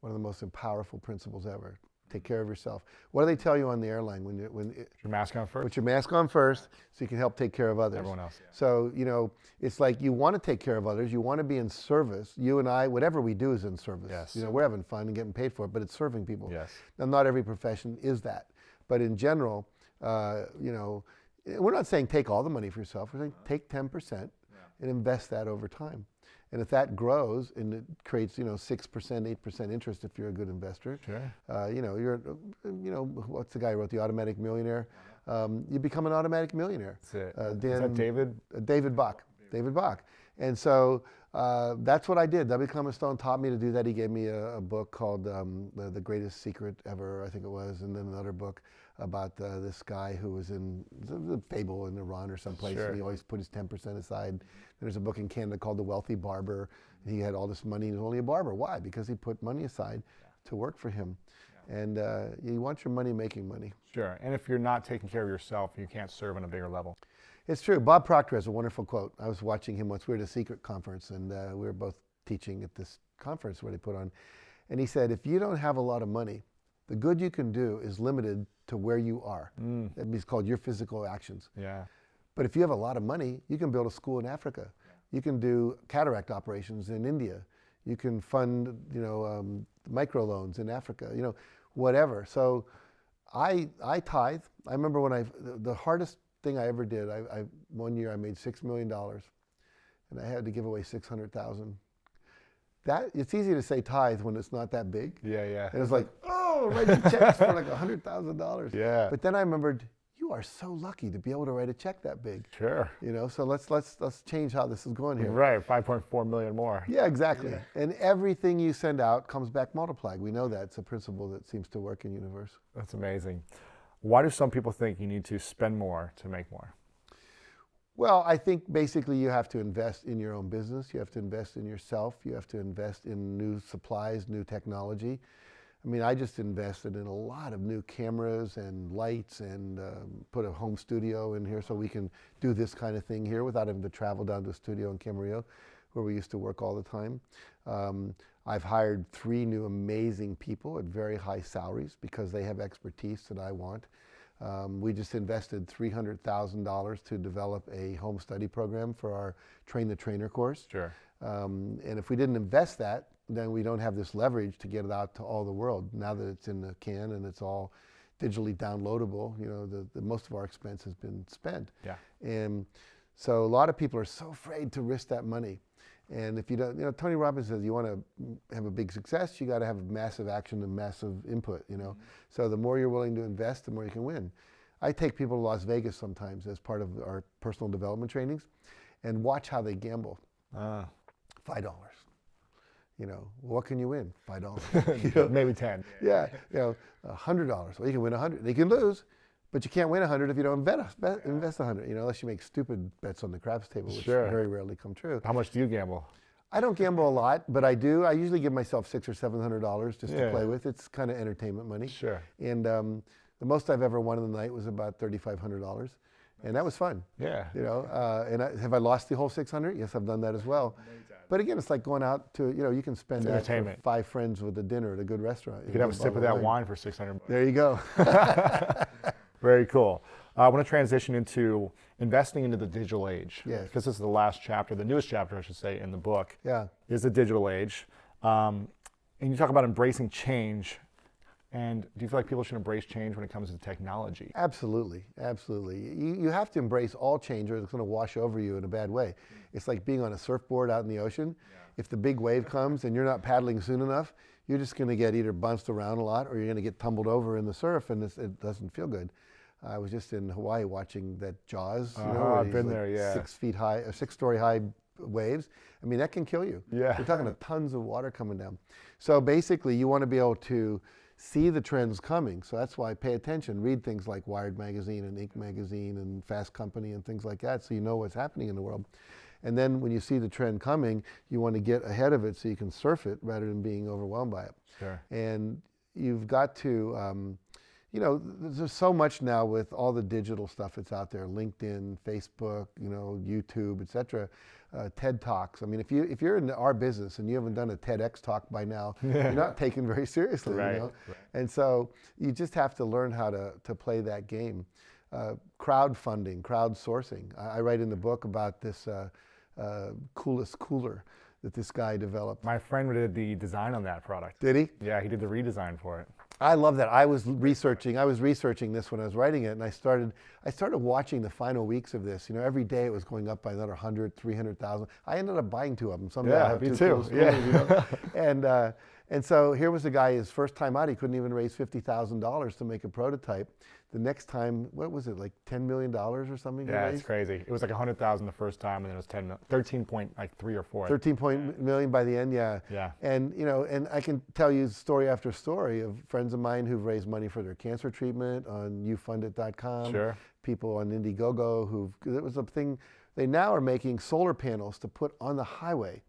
one of the most powerful principles ever. Take care of yourself. What do they tell you on the airline when your mask on first? Put your mask on first so you can help take care of others. Everyone else. Yeah. So, you know, it's like you want to take care of others. You want to be in service. You and I, whatever we do is in service. Yes. You know, we're having fun and getting paid for it, but it's serving people. Yes. Now, not every profession is that. But in general, you know, we're not saying take all the money for yourself. We're saying take 10% and invest that over time. And if that grows and it creates, you know, 6%, 8% interest if you're a good investor, sure. You know, you know, what's the guy who wrote The Automatic Millionaire? You become an automatic millionaire. That's it. Is that David? David Bach. David Bach. And so that's what I did. W. Clement Stone taught me to do that. He gave me a book called The Greatest Secret Ever, I think it was, and then another book about this guy who was in the Fable in Iran or someplace, sure. and he always put his 10% aside. There's a book in Canada called The Wealthy Barber. He had all this money and he was only a barber. Why? Because he put money aside to work for him. And you want your money making money. Sure. And if you're not taking care of yourself, you can't serve on a bigger level. It's true. Bob Proctor has a wonderful quote. I was watching him once. We were at a Secret conference, and we were both teaching at this conference where they put on. And he said, if you don't have a lot of money, the good you can do is limited to where you are. It's called your physical actions. Yeah. But if you have a lot of money, you can build a school in Africa. You can do cataract operations in India. You can fund, you know, microloans in Africa, you know, whatever. So I tithe. I remember when the hardest thing I ever did, one year I made $6 million and I had to give away 600,000. It's easy to say tithe when it's not that big. Yeah, yeah. And it's like, oh, writing checks for like $100,000. Yeah. But then I remembered, you are so lucky to be able to write a check that big. Sure. You know, so let's change how this is going here. Right, 5.4 million more. Yeah, exactly. Yeah. And everything you send out comes back multiplied. We know that. It's a principle that seems to work in the universe. That's amazing. Why do some people think you need to spend more to make more? Well, I think basically you have to invest in your own business. You have to invest in yourself. You have to invest in new supplies, new technology. I mean, I just invested in a lot of new cameras and lights and put a home studio in here so we can do this kind of thing here without having to travel down to a studio in Camarillo where we used to work all the time. I've hired 3 new amazing people at very high salaries because they have expertise that I want. We just invested $300,000 to develop a home study program for our Train the Trainer course. Sure. And if we didn't invest that, then we don't have this leverage to get it out to all the world. Now that it's in the can and it's all digitally downloadable, you know, the most of our expense has been spent. Yeah. And so a lot of people are so afraid to risk that money. And if you don't, you know, Tony Robbins says you want to have a big success, you got to have massive action and massive input, you know. So the more you're willing to invest, the more you can win. I take people to Las Vegas sometimes as part of our personal development trainings. and watch how they gamble. $5. You know, what can you win? $5. You know? Maybe 10. Yeah, you know, $100. Well, you can win 100. You can lose, but you can't win 100 if you don't invest 100. You know, unless you make stupid bets on the craps table, which very rarely come true. How much do you gamble? I don't gamble a lot, but I do. I usually give myself $600 or $700 just to play with. It's kind of entertainment money. Sure. And the most I've ever won in the night was about $3,500, and that was fun. Yeah. You know, have I lost the whole 600? Yes, I've done that as well. But again, it's like going out to, you know, you can spend that for 5 friends with a dinner at a good restaurant. You could have a sip of that wine for $600. There you go. Very cool. I want to transition into investing into the digital age. Yes. Because this is the last chapter, the newest chapter, I should say, in the book. Yeah. Is the digital age. And you talk about embracing change. And do you feel like people should embrace change when it comes to technology? Absolutely, absolutely. You have to embrace all change or it's going to wash over you in a bad way. It's like being on a surfboard out in the ocean. If the big wave comes and you're not paddling soon enough, you're just going to get either bounced around a lot or you're going to get tumbled over in the surf, and it doesn't feel good. I was just in Hawaii watching that Jaws. You know, I've been there, yeah. 6 feet high, or 6-story high waves. I mean, that can kill you. Yeah. You're talking about tons of water coming down. So basically, you want to be able to see the trends coming. So that's why pay attention. Read things like Wired Magazine and Inc. Magazine and Fast Company and things like that, so you know what's happening in the world. And then when you see the trend coming, you want to get ahead of it so you can surf it rather than being overwhelmed by it. Sure. And you've got to, you know, there's so much now with all the digital stuff that's out there, LinkedIn, Facebook, you know, YouTube, et cetera. TED Talks. I mean, if you're in our business and you haven't done a TEDx talk by now, you're not taken very seriously. Right, you know? right. And so you just have to learn how to play that game. Crowdfunding, crowdsourcing. I write in the book about this coolest cooler that this guy developed. My friend did the design on that product. Did he? Yeah, he did the redesign for it. I love that. I was researching this when I was writing it, and I started watching the final weeks of this. You know, every day it was going up by another 100, 300,000. I ended up buying 2 of them. Someday I'll have me 2 too. coolest coolers, you know? And so here was a guy, his first time out, he couldn't even raise $50,000 to make a prototype. The next time, what was it, like $10 million or something? Yeah, it's crazy. It was like 100,000 the first time, and then it was 13.3 or 4. 13 million by the end, yeah. Yeah. And you know, and I can tell you story after story of friends of mine who've raised money for their cancer treatment on youfundit.com. Sure. People on Indiegogo it was a thing. They now are making solar panels to put on the highway,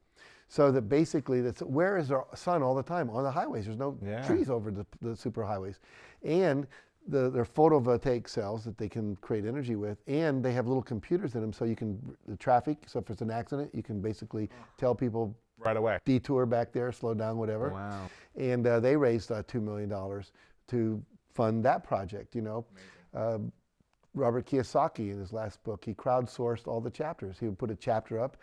so that basically where is our sun all the time? On the highways. There's no trees over the super highways, and they're photovoltaic cells that they can create energy with, and they have little computers in them, so you can, the traffic, so if there's an accident, you can basically tell people right away, detour back there, slow down, whatever. Wow. And they raised $2 million to fund that project, you know. Robert Kiyosaki, in his last book, he crowdsourced all the chapters. He would put a chapter up,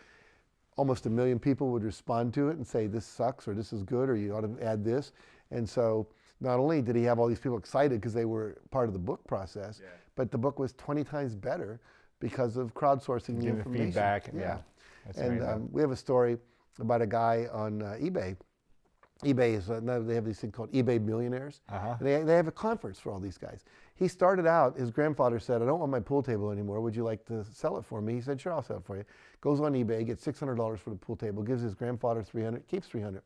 almost 1 million people would respond to it and say, this sucks, or this is good, or you ought to add this. And so not only did he have all these people excited because they were part of the book process, but the book was 20 times better because of crowdsourcing the information. Feedback. Yeah. That's and we have a story about a guy on eBay. eBay is, they have this thing called eBay Billionaires. And they have a conference for all these guys. He started out, his grandfather said, I don't want my pool table anymore. Would you like to sell it for me? He said, sure, I'll sell it for you. Goes on eBay, gets $600 for the pool table, gives his grandfather $300, keeps $300.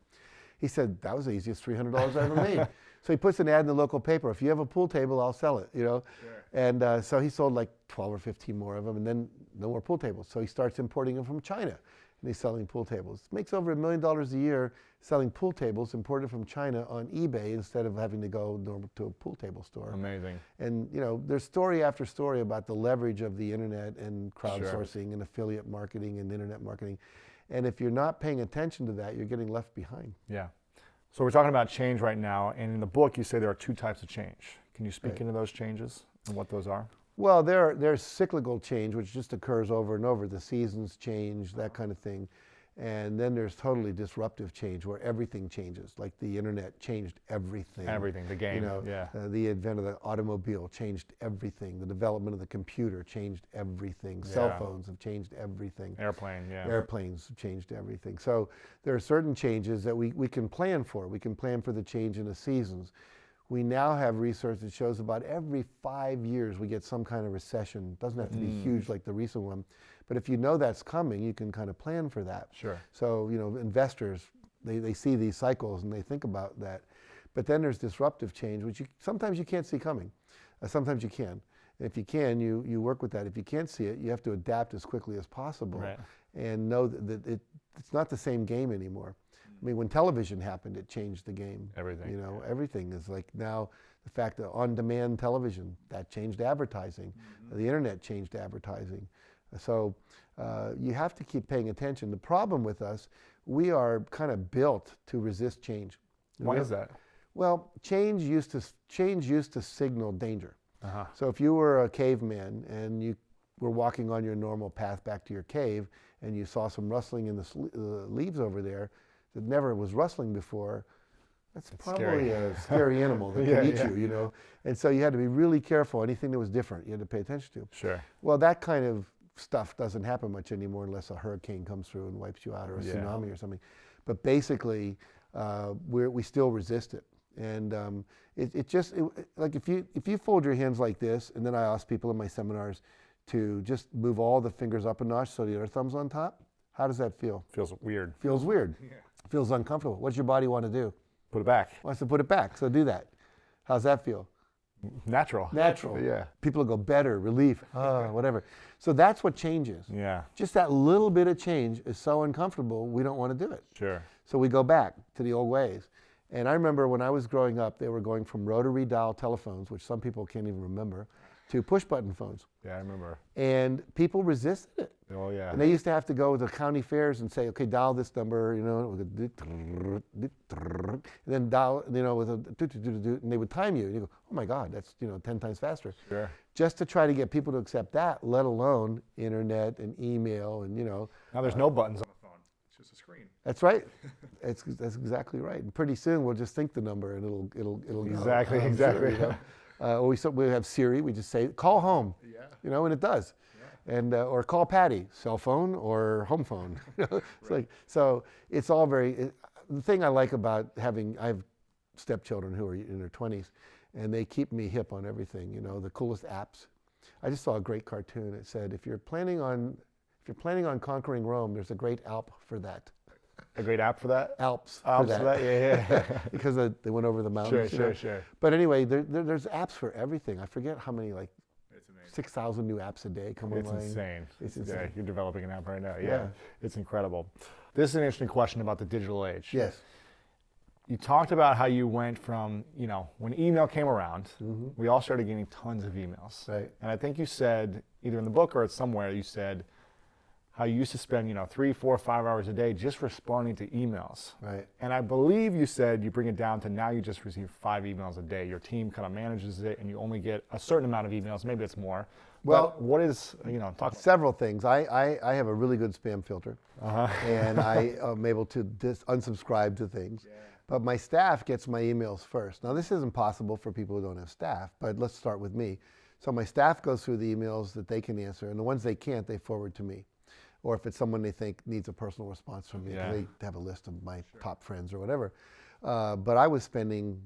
He said, that was the easiest $300 I ever made. So he puts an ad in the local paper. If you have a pool table, I'll sell it, you know. Sure. And so he sold like 12 or 15 more of them, and then no more pool tables. So he starts importing them from China, and he's selling pool tables. Makes over $1 million a year selling pool tables imported from China on eBay instead of having to go to a pool table store. Amazing. And you know, there's story after story about the leverage of the internet and crowdsourcing and affiliate marketing and internet marketing. And if you're not paying attention to that, you're getting left behind. Yeah. So we're talking about change right now, and in the book you say there are 2 types of change. Can you speak into those changes and what those are? Well, there's cyclical change, which just occurs over and over. The seasons change, that kind of thing. And then there's totally disruptive change where everything changes, like the internet changed everything. Everything, the game, you know, the advent of the automobile changed everything. The development of the computer changed everything. Cell phones have changed everything. Airplanes have changed everything. So there are certain changes that we can plan for. We can plan for the change in the seasons. We now have research that shows about every 5 years we get some kind of recession. It doesn't have to be huge like the recent one, but if you know that's coming, you can kind of plan for that. Sure. So, investors, they see these cycles and they think about that. But then there's disruptive change, which sometimes you can't see coming. Sometimes you can. And if you can, you work with that. If you can't see it, you have to adapt as quickly as possible, right, and know that it's not the same game anymore. I mean, when television happened, it changed the game. Everything. Everything is like now the fact that on-demand television, that changed advertising. The internet changed advertising. So you have to keep paying attention. The problem with us, we are kind of built to resist change. Why is that? Well, change used to signal danger. So if you were a caveman and you were walking on your normal path back to your cave and you saw some rustling in the leaves over there that never was rustling before, that's probably a scary animal that can eat you, And so you had to be really careful. Anything that was different, you had to pay attention to. Sure. Well, that kind of stuff doesn't happen much anymore unless a hurricane comes through and wipes you out, or a tsunami or something. But basically, we still resist it. And like if you fold your hands like this, and then I ask people in my seminars to just move all the fingers up a notch so the other thumb's on top, how does that feel? Feels weird. Feels weird. Yeah. Feels uncomfortable. What does your body want to do? Put it back. Wants to put it back. So do that. How's that feel? Natural. Yeah. People go better, relief, whatever. So that's what changes. Yeah. Just that little bit of change is so uncomfortable, we don't want to do it. Sure. So we go back to the old ways. And I remember when I was growing up, they were going from rotary dial telephones, which some people can't even remember, to push button phones. Yeah, I remember. And people resisted it. Oh, yeah. And they used to have to go to the county fairs and say, okay, dial this number, and then dial, with a, and they would time you. And you go, oh my God, that's, 10 times faster. Sure. Just to try to get people to accept that, let alone internet and email and, Now there's no buttons on the phone. It's just a screen. That's right. That's exactly right. And pretty soon we'll just think the number and it'll exactly, go. Exactly. Or we have Siri. We just say, call home. Yeah. And it does. Yeah. And or call Patty, cell phone or home phone. It's like, so it's all very. The thing I like about I have stepchildren who are in their 20s, and they keep me hip on everything. The coolest apps. I just saw a great cartoon. It said, if you're planning on conquering Rome, there's a great Alp for that. A great app for that? Alps for that, yeah. Because they went over the mountains. Sure. But anyway, there's apps for everything. I forget how many, 6,000 new apps a day come online. It's insane. Yeah, you're developing an app right now. Yeah, it's incredible. This is an interesting question about the digital age. Yes. You talked about how you went from, when email came around, we all started getting tons of emails. Right. And I think you said, either in the book or somewhere, you said how you used to spend, 3, 4, 5 hours a day just responding to emails. Right. And I believe you said you bring it down to now you just receive 5 emails a day. Your team kind of manages it, and you only get a certain amount of emails. Maybe it's more. Well, but what is, talk several things. I have a really good spam filter, and I am able to unsubscribe to things. Yeah. But my staff gets my emails first. Now, this isn't possible for people who don't have staff, but let's start with me. So my staff goes through the emails that they can answer, and the ones they can't, they forward to me. Or if it's someone they think needs a personal response from me, they have a list of my top friends or whatever. But I was spending,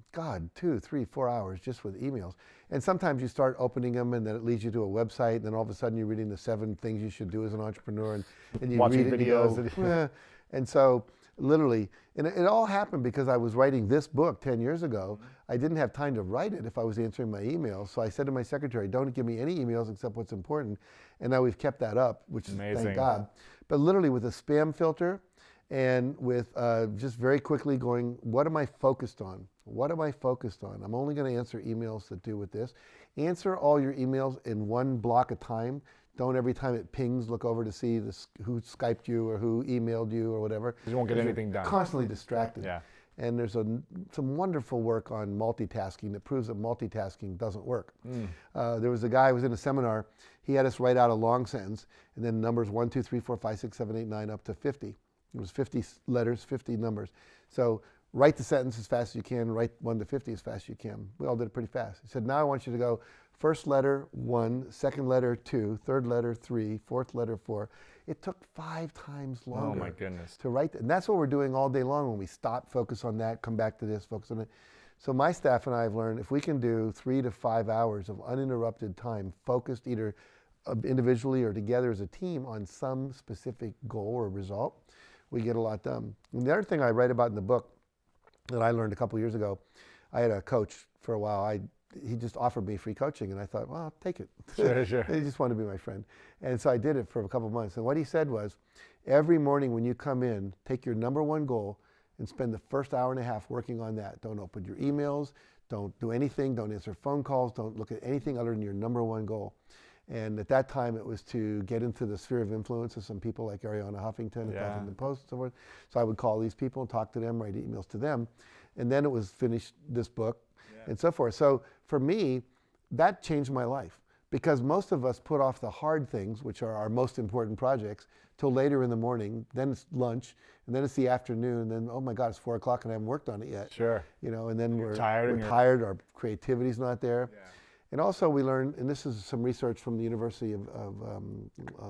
2, 3, 4 hours just with emails. And sometimes you start opening them and then it leads you to a website, and then all of a sudden you're reading the 7 things you should do as an entrepreneur, and you watching read it videos. And you go, and so literally, and it all happened because I was writing this book 10 years ago. I didn't have time to write it if I was answering my emails. So I said to my secretary, don't give me any emails except what's important. And now we've kept that up, which is thank God. But literally with a spam filter and with just very quickly going, what am I focused on? What am I focused on? I'm only going to answer emails that do with this. Answer all your emails in one block of time. Don't every time it pings, look over to see who Skyped you or who emailed you or whatever. You won't get anything done. Constantly distracted. Yeah. And there's some wonderful work on multitasking that proves that multitasking doesn't work. There was a guy who was in a seminar. He had us write out a long sentence and then numbers 1, 2, 3, 4, 5, 6, 7, 8, 9 up to 50. It was 50 letters, 50 numbers. So write the sentence as fast as you can, write 1 to 50 as fast as you can. We all did it pretty fast. He said, now I want you to go first letter 1, second letter 2, third letter 3, fourth letter 4. It took 5 times longer. Oh my goodness. To write, and that's what we're doing all day long when we stop, focus on that, come back to this, focus on it. So my staff and I have learned if we can do 3 to 5 hours of uninterrupted time, focused either individually or together as a team on some specific goal or result, we get a lot done. And the other thing I write about in the book that I learned a couple years ago, I had a coach for a while. He just offered me free coaching, and I thought, well, I'll take it. Sure. He just wanted to be my friend. And so I did it for a couple months. And what he said was, every morning when you come in, take your number one goal and spend the first hour and a half working on that. Don't open your emails, don't do anything, don't answer phone calls, don't look at anything other than your number one goal. And at that time, it was to get into the sphere of influence of some people like Arianna Huffington and Huffington Post and so forth. So I would call these people, talk to them, write emails to them. And then it was finish this book and so forth. So for me, that changed my life, because most of us put off the hard things, which are our most important projects, till later in the morning. Then it's lunch, and then it's the afternoon, and then, oh my God, it's 4 o'clock and I haven't worked on it yet. Sure. You know, and then we're tired, our creativity's not there. Yeah. And also we learned, and this is some research from the University of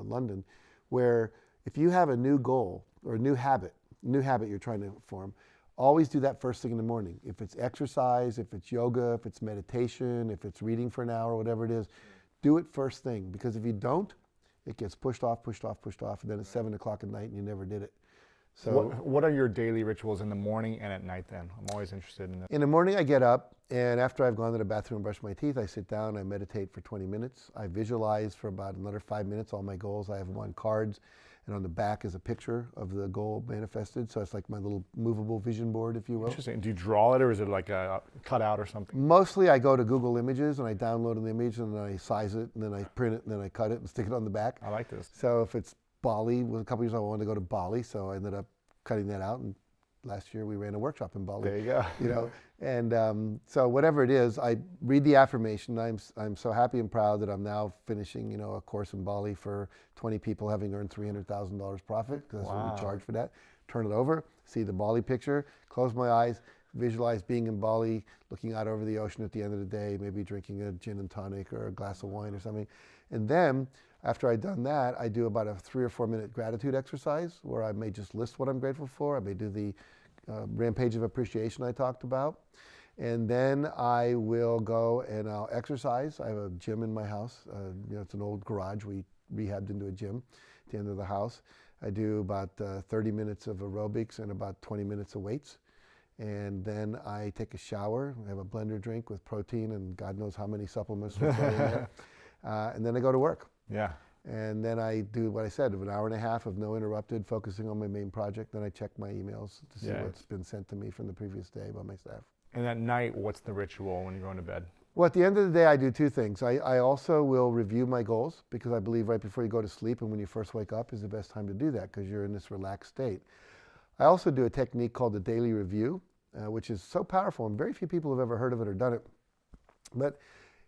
London, where if you have a new goal or a new habit you're trying to form, always do that first thing in the morning. If it's exercise, if it's yoga, if it's meditation, if it's reading for an hour, whatever it is, do it first thing. Because if you don't, it gets pushed off, and then it's 7 o'clock at night and you never did it. So what are your daily rituals in the morning and at night then? I'm always interested in that. In the morning I get up, and after I've gone to the bathroom and brushed my teeth, I sit down, I meditate for 20 minutes. I visualize for about another 5 minutes all my goals. I have them on cards, and on the back is a picture of the goal manifested. So it's like my little movable vision board, if you will. Interesting. Do you draw it, or is it like a cutout or something? Mostly I go to Google Images and I download an image and then I size it and then I print it and then I cut it and stick it on the back. I like this. So if it's Bali, a couple years ago I wanted to go to Bali, so I ended up cutting that out, and last year we ran a workshop in Bali. There you go. You know, and so whatever it is, I read the affirmation. I'm so happy and proud that I'm now finishing, you know, a course in Bali for 20 people, having earned $300,000 profit, because that's what we charge for that. Turn it over, see the Bali picture, close my eyes, visualize being in Bali, looking out over the ocean at the end of the day, maybe drinking a gin and tonic or a glass of wine or something. And then after I've done that, I do about a 3 or 4 minute gratitude exercise where I may just list what I'm grateful for. I may do the Rampage of Appreciation I talked about. And then I will go and I'll exercise. I have a gym in my house. You know, it's an old garage we rehabbed into a gym at the end of the house. I do about 30 minutes of aerobics and about 20 minutes of weights. And then I take a shower. I have a blender drink with protein and God knows how many supplements we put in there. And then I go to work. Yeah. And then I do what I said, of an hour and a half of no interrupted, focusing on my main project. Then I check my emails to see what's been sent to me from the previous day by my staff. And at night, what's the ritual when you're going to bed? Well, at the end of the day, I do two things. I also will review my goals, because I believe right before you go to sleep and when you first wake up is the best time to do that, because you're in this relaxed state. I also do a technique called the daily review, which is so powerful, and very few people have ever heard of it or done it. But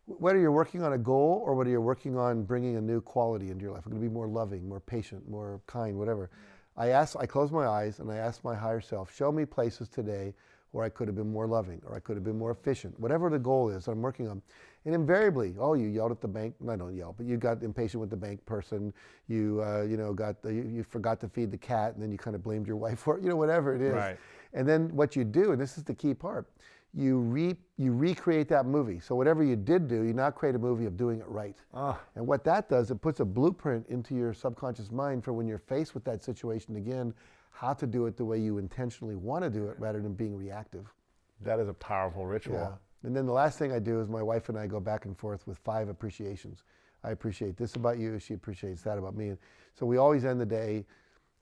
whether you're working on a goal or whether you're working on bringing a new quality into your life, I'm going to be more loving, more patient, more kind, whatever. I close my eyes and I ask my higher self, show me places today where I could have been more loving, or I could have been more efficient, whatever the goal is I'm working on. And invariably, oh, you yelled at the bank. I don't yell, but you got impatient with the bank person. You you forgot to feed the cat, and then you kind of blamed your wife for it. You know, whatever it is. Right. And then what you do, and this is the key part, you recreate that movie. So whatever you did do, you now create a movie of doing it right. And what that does, it puts a blueprint into your subconscious mind for when you're faced with that situation again, how to do it the way you intentionally want to do it rather than being reactive. That is a powerful ritual. Yeah. And then the last thing I do is my wife and I go back and forth with 5 appreciations. I appreciate this about you, she appreciates that about me. And so we always end the day,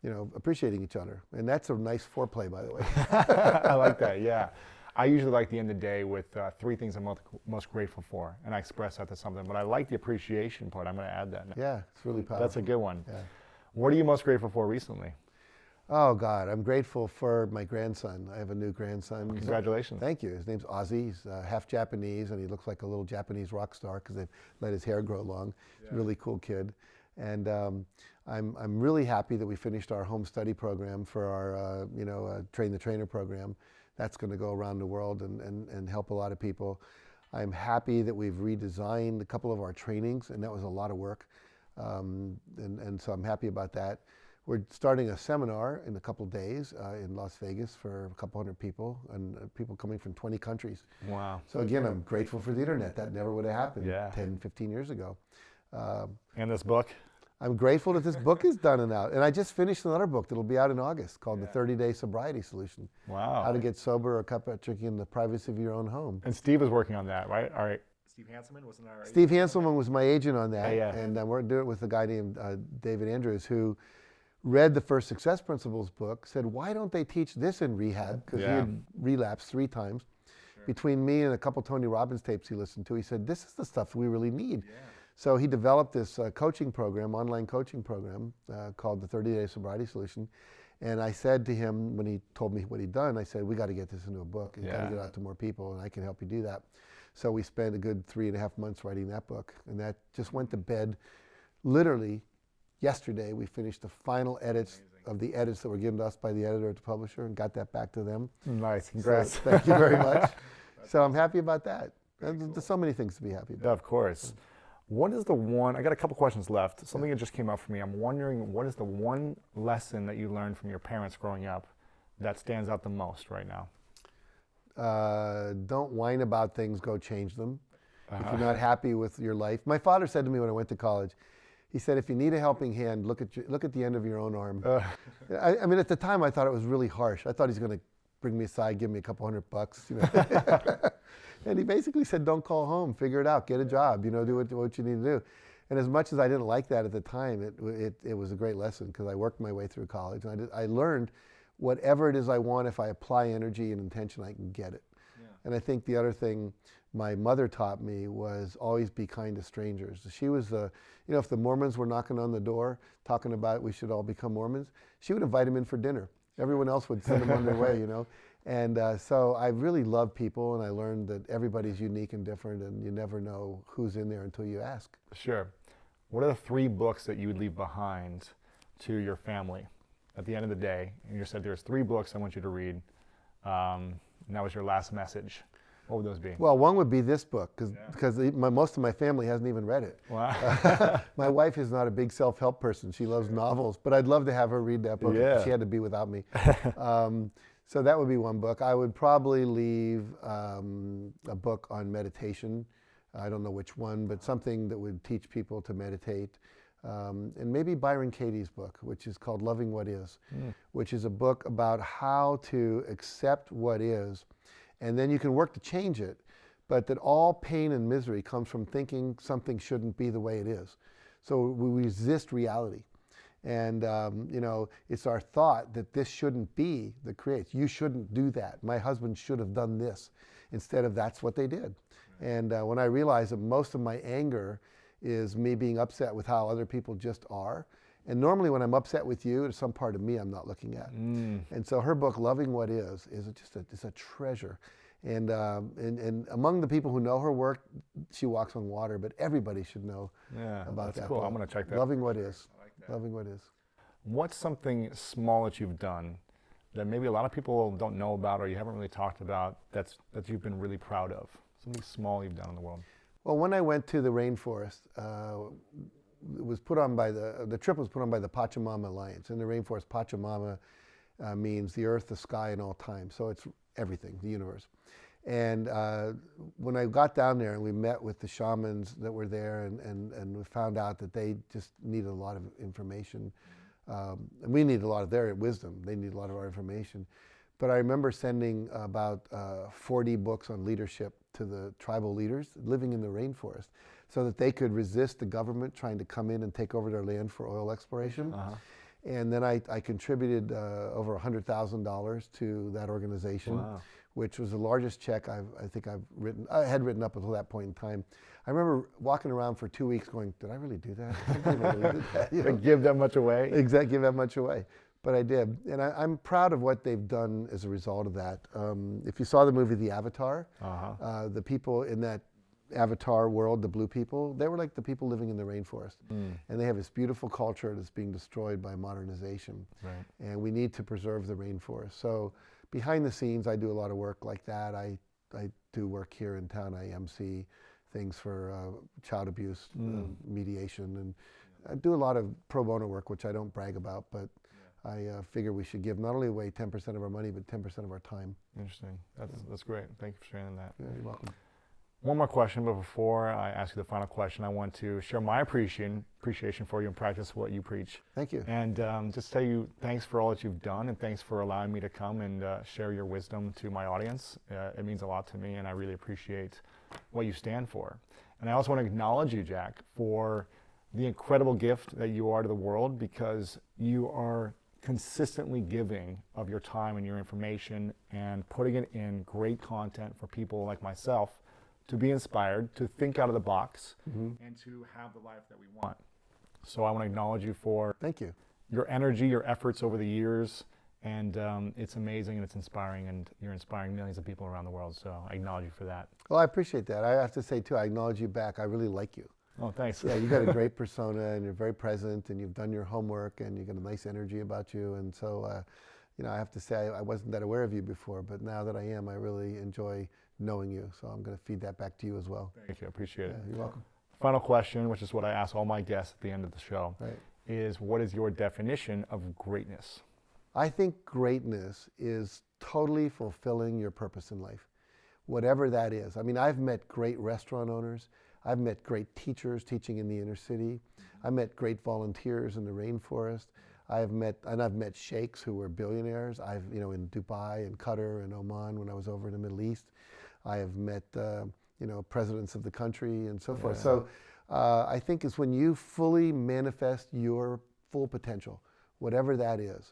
you know, appreciating each other. And that's a nice foreplay, by the way. I like that, yeah. I usually like the end of the day with 3 things I'm most grateful for, and I express that to something. But I like the appreciation part. I'm going to add that now. Yeah, it's really powerful. That's a good one. Yeah. What are you most grateful for recently? Oh, God, I'm grateful for my grandson. I have a new grandson. Congratulations. Thank you. His name's Ozzy. He's half Japanese, and he looks like a little Japanese rock star because they've let his hair grow long. Yeah. Really cool kid. And I'm really happy that we finished our home study program for our Train the Trainer program. That's going to go around the world and help a lot of people. I'm happy that we've redesigned a couple of our trainings, and that was a lot of work. And so I'm happy about that. we're starting a seminar in a couple days in Las Vegas for a couple hundred people, and people coming from 20 countries. Wow. So again, I'm grateful for the internet. That never would have happened 10, 15 years ago. And this book? I'm grateful that this book is done and out. And I just finished another book that'll be out in August called The 30-Day Sobriety Solution. Wow. How to get sober or cut back drinking in the privacy of your own home. And Steve was working on that, right? All right. Steve Hanselman, wasn't that right? Steve Hanselman was my agent on that. Yeah. And we're doing it with a guy named David Andrews, who read the first Success Principles book, said, why don't they teach this in rehab? Because he had relapsed 3 times. Sure. Between me and a couple Tony Robbins tapes he listened to, he said, this is the stuff we really need. Yeah. So he developed this coaching program, online coaching program called the 30-Day Sobriety Solution. And I said to him, when he told me what he'd done, I said, we got to get this into a book. It's got to get out to more people, and I can help you do that. So we spent a good 3.5 months writing that book. And that just went to bed literally yesterday. We finished the final edits of the edits that were given to us by the editor at the publisher and got that back to them. Nice, congrats. So, thank you very much. So I'm happy about that. There's so many things to be happy about. Of course. What is the one, I got a couple questions left. Something that just came up for me. I'm wondering, what is the one lesson that you learned from your parents growing up that stands out the most right now? Don't whine about things, go change them. If you're not happy with your life. My father said to me when I went to college, he said, if you need a helping hand, look at the end of your own arm. I mean, at the time, I thought it was really harsh. I thought he's going to bring me aside, give me a couple $100, you know. And he basically said, don't call home, figure it out, get a job, you know, do what you need to do. And as much as I didn't like that at the time, it was a great lesson because I worked my way through college. And I learned whatever it is I want, if I apply energy and intention, I can get it. Yeah. And I think the other thing my mother taught me was always be kind to strangers. She was you know, if the Mormons were knocking on the door talking about we should all become Mormons, she would invite them in for dinner. Everyone else would send them on their way, you know. And so I really love people, and I learned that everybody's unique and different, and you never know who's in there until you ask. Sure. What are the 3 books that you would leave behind to your family at the end of the day? And you said there's 3 books I want you to read, and that was your last message. What would those be? Well, one would be this book, because most of my family hasn't even read it. Wow. My wife is not a big self-help person. She loves novels, but I'd love to have her read that book. Yeah. She had to be without me. So that would be one book. I would probably leave a book on meditation. I don't know which one, but something that would teach people to meditate. And maybe Byron Katie's book, which is called Loving What Is, which is a book about how to accept what is, and then you can work to change it, but that all pain and misery comes from thinking something shouldn't be the way it is. So we resist reality. And, you know, it's our thought that this shouldn't be that creates. You shouldn't do that. My husband should have done this, instead of that's what they did. And when I realized that most of my anger is me being upset with how other people just are. And normally when I'm upset with you, there's some part of me I'm not looking at. And so her book, Loving What Is just it's a treasure. And among the people who know her work, she walks on water, but everybody should know about that. That's cool. book. I'm going to check that. Loving What Is. Loving What Is. What's something small that you've done that maybe a lot of people don't know about or you haven't really talked about that you've been really proud of? Something small you've done in the world. Well, when I went to the rainforest, it was put on by the trip was put on by the Pachamama Alliance. In the rainforest, Pachamama means the earth, the sky, and all time. So it's everything, the universe. And when I got down there and we met with the shamans that were there and we found out that they just needed a lot of information. And we need a lot of their wisdom. They need a lot of our information. But I remember sending about 40 books on leadership to the tribal leaders living in the rainforest so that they could resist the government trying to come in and take over their land for oil exploration. And then I contributed over $100,000 to that organization. Wow. Which was the largest check I had written up until that point in time. I remember walking around for 2 weeks going, did I really do that? I think I really did that. You know? Give that much away? Exactly, give that much away. But I did. And I'm proud of what they've done as a result of that. If you saw the movie The Avatar, the people in that Avatar world, the blue people, they were like the people living in the rainforest. And they have this beautiful culture that's being destroyed by modernization. Right. And we need to preserve the rainforest. So behind the scenes, I do a lot of work like that. I do work here in town. I MC things for child abuse mediation, and I do a lot of pro bono work, which I don't brag about, but I figure we should give not only away 10% of our money, but 10% of our time. Interesting. That's great. Thank you for sharing that. Yeah, you're welcome. One more question, but before I ask you the final question, I want to share my appreciation for you and practice what you preach. Thank you. And just tell you thanks for all that you've done, and thanks for allowing me to come and share your wisdom to my audience. It means a lot to me, and I really appreciate what you stand for. And I also want to acknowledge you, Jack, for the incredible gift that you are to the world, because you are consistently giving of your time and your information and putting it in great content for people like myself to be inspired, to think out of the box, and to have the life that we want. So I want to acknowledge you for Thank you. your energy, your efforts over the years, and it's amazing and it's inspiring, and you're inspiring millions of people around the world, so I acknowledge you for that. Well, I appreciate that. I have to say, too, I acknowledge you back. I really like you. Oh, thanks. Yeah, you got a great persona, and you're very present, and you've done your homework, and you got a nice energy about you, and so, I have to say, I wasn't that aware of you before, but now that I am, I really enjoy knowing you, so I'm going to feed that back to you as well. Thank you, I appreciate it. You're welcome. Final question, which is what I ask all my guests at the end of the show, is what is your definition of greatness? I think greatness is totally fulfilling your purpose in life, whatever that is. I mean, I've met great restaurant owners. I've met great teachers teaching in the inner city. I've met great volunteers in the rainforest. I've met sheikhs who were billionaires. In Dubai and Qatar and Oman when I was over in the Middle East. I have met, presidents of the country and so forth. So I think it's when you fully manifest your full potential, whatever that is,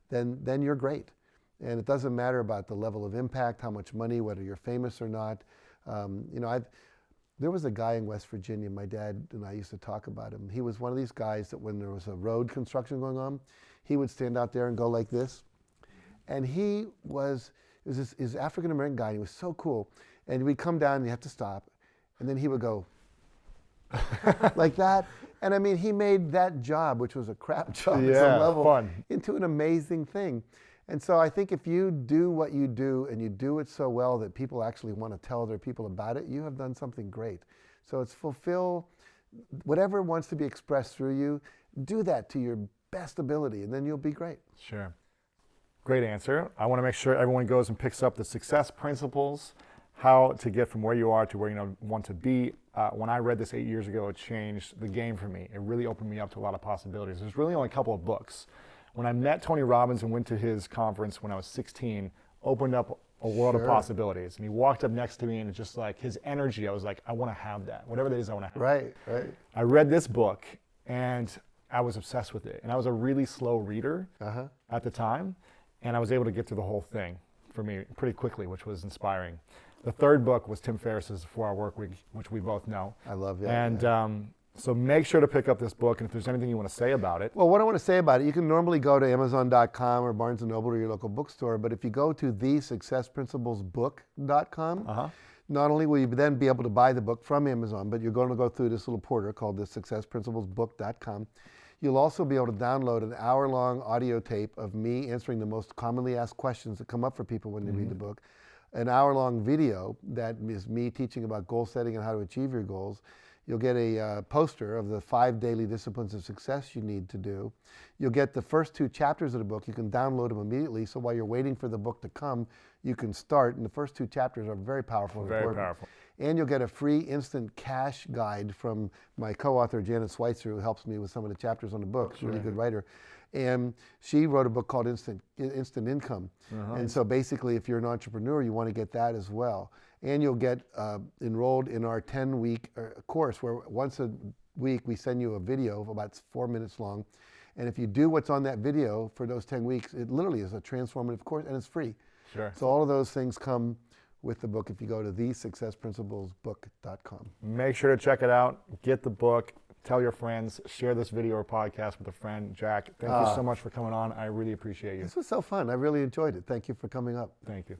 then you're great. And it doesn't matter about the level of impact, how much money, whether you're famous or not. There was a guy in West Virginia, my dad and I used to talk about him. He was one of these guys that when there was a road construction going on, he would stand out there and go like this. And he was this African-American guy, and he was so cool. And we'd come down and you have to stop. And then he would go like that. And I mean, he made that job, which was a crap job at some level, into an amazing thing. And so I think if you do what you do and you do it so well that people actually want to tell other people about it, you have done something great. So it's fulfill whatever wants to be expressed through you, do that to your best ability, and then you'll be great. Sure. Great answer. I want to make sure everyone goes and picks up the success principles, how to get from where you are to where you want to be. When I read this 8 years ago, it changed the game for me. It really opened me up to a lot of possibilities. There's really only a couple of books. When I met Tony Robbins and went to his conference when I was 16, opened up a world of possibilities. And he walked up next to me, and it's just like his energy, I was like, I want to have that. Whatever that is, I want to have. Right. I read this book, and I was obsessed with it. And I was a really slow reader at the time, and I was able to get through the whole thing for me pretty quickly, which was inspiring. The third book was Tim Ferriss's 4-Hour Workweek, which we both know. I love that. And so make sure to pick up this book, and if there's anything you want to say about it. Well, what I want to say about it, you can normally go to Amazon.com or Barnes & Noble or your local bookstore, but if you go to thesuccessprinciplesbook.com, not only will you then be able to buy the book from Amazon, but you're going to go through this little portal called thesuccessprinciplesbook.com. You'll also be able to download an hour-long audio tape of me answering the most commonly asked questions that come up for people when they read the book, an hour-long video that is me teaching about goal setting and how to achieve your goals. You'll get a poster of the 5 daily disciplines of success you need to do. You'll get the first 2 chapters of the book. You can download them immediately, so while you're waiting for the book to come, you can start. And the first 2 chapters are very powerful. Very powerful. And you'll get a free instant cash guide from my co-author, Janet Schweitzer, who helps me with some of the chapters on the book. She's a really good writer. And she wrote a book called Instant Income. And so basically, if you're an entrepreneur, you want to get that as well. And you'll get enrolled in our 10-week course, where once a week we send you a video of about 4 minutes long. And if you do what's on that video for those 10 weeks, it literally is a transformative course, and it's free. Sure. So all of those things come with the book if you go to thesuccessprinciplesbook.com. Make sure to check it out. Get the book. Tell your friends. Share this video or podcast with a friend. Jack, thank you so much for coming on. I really appreciate you. This was so fun. I really enjoyed it. Thank you for coming up. Thank you.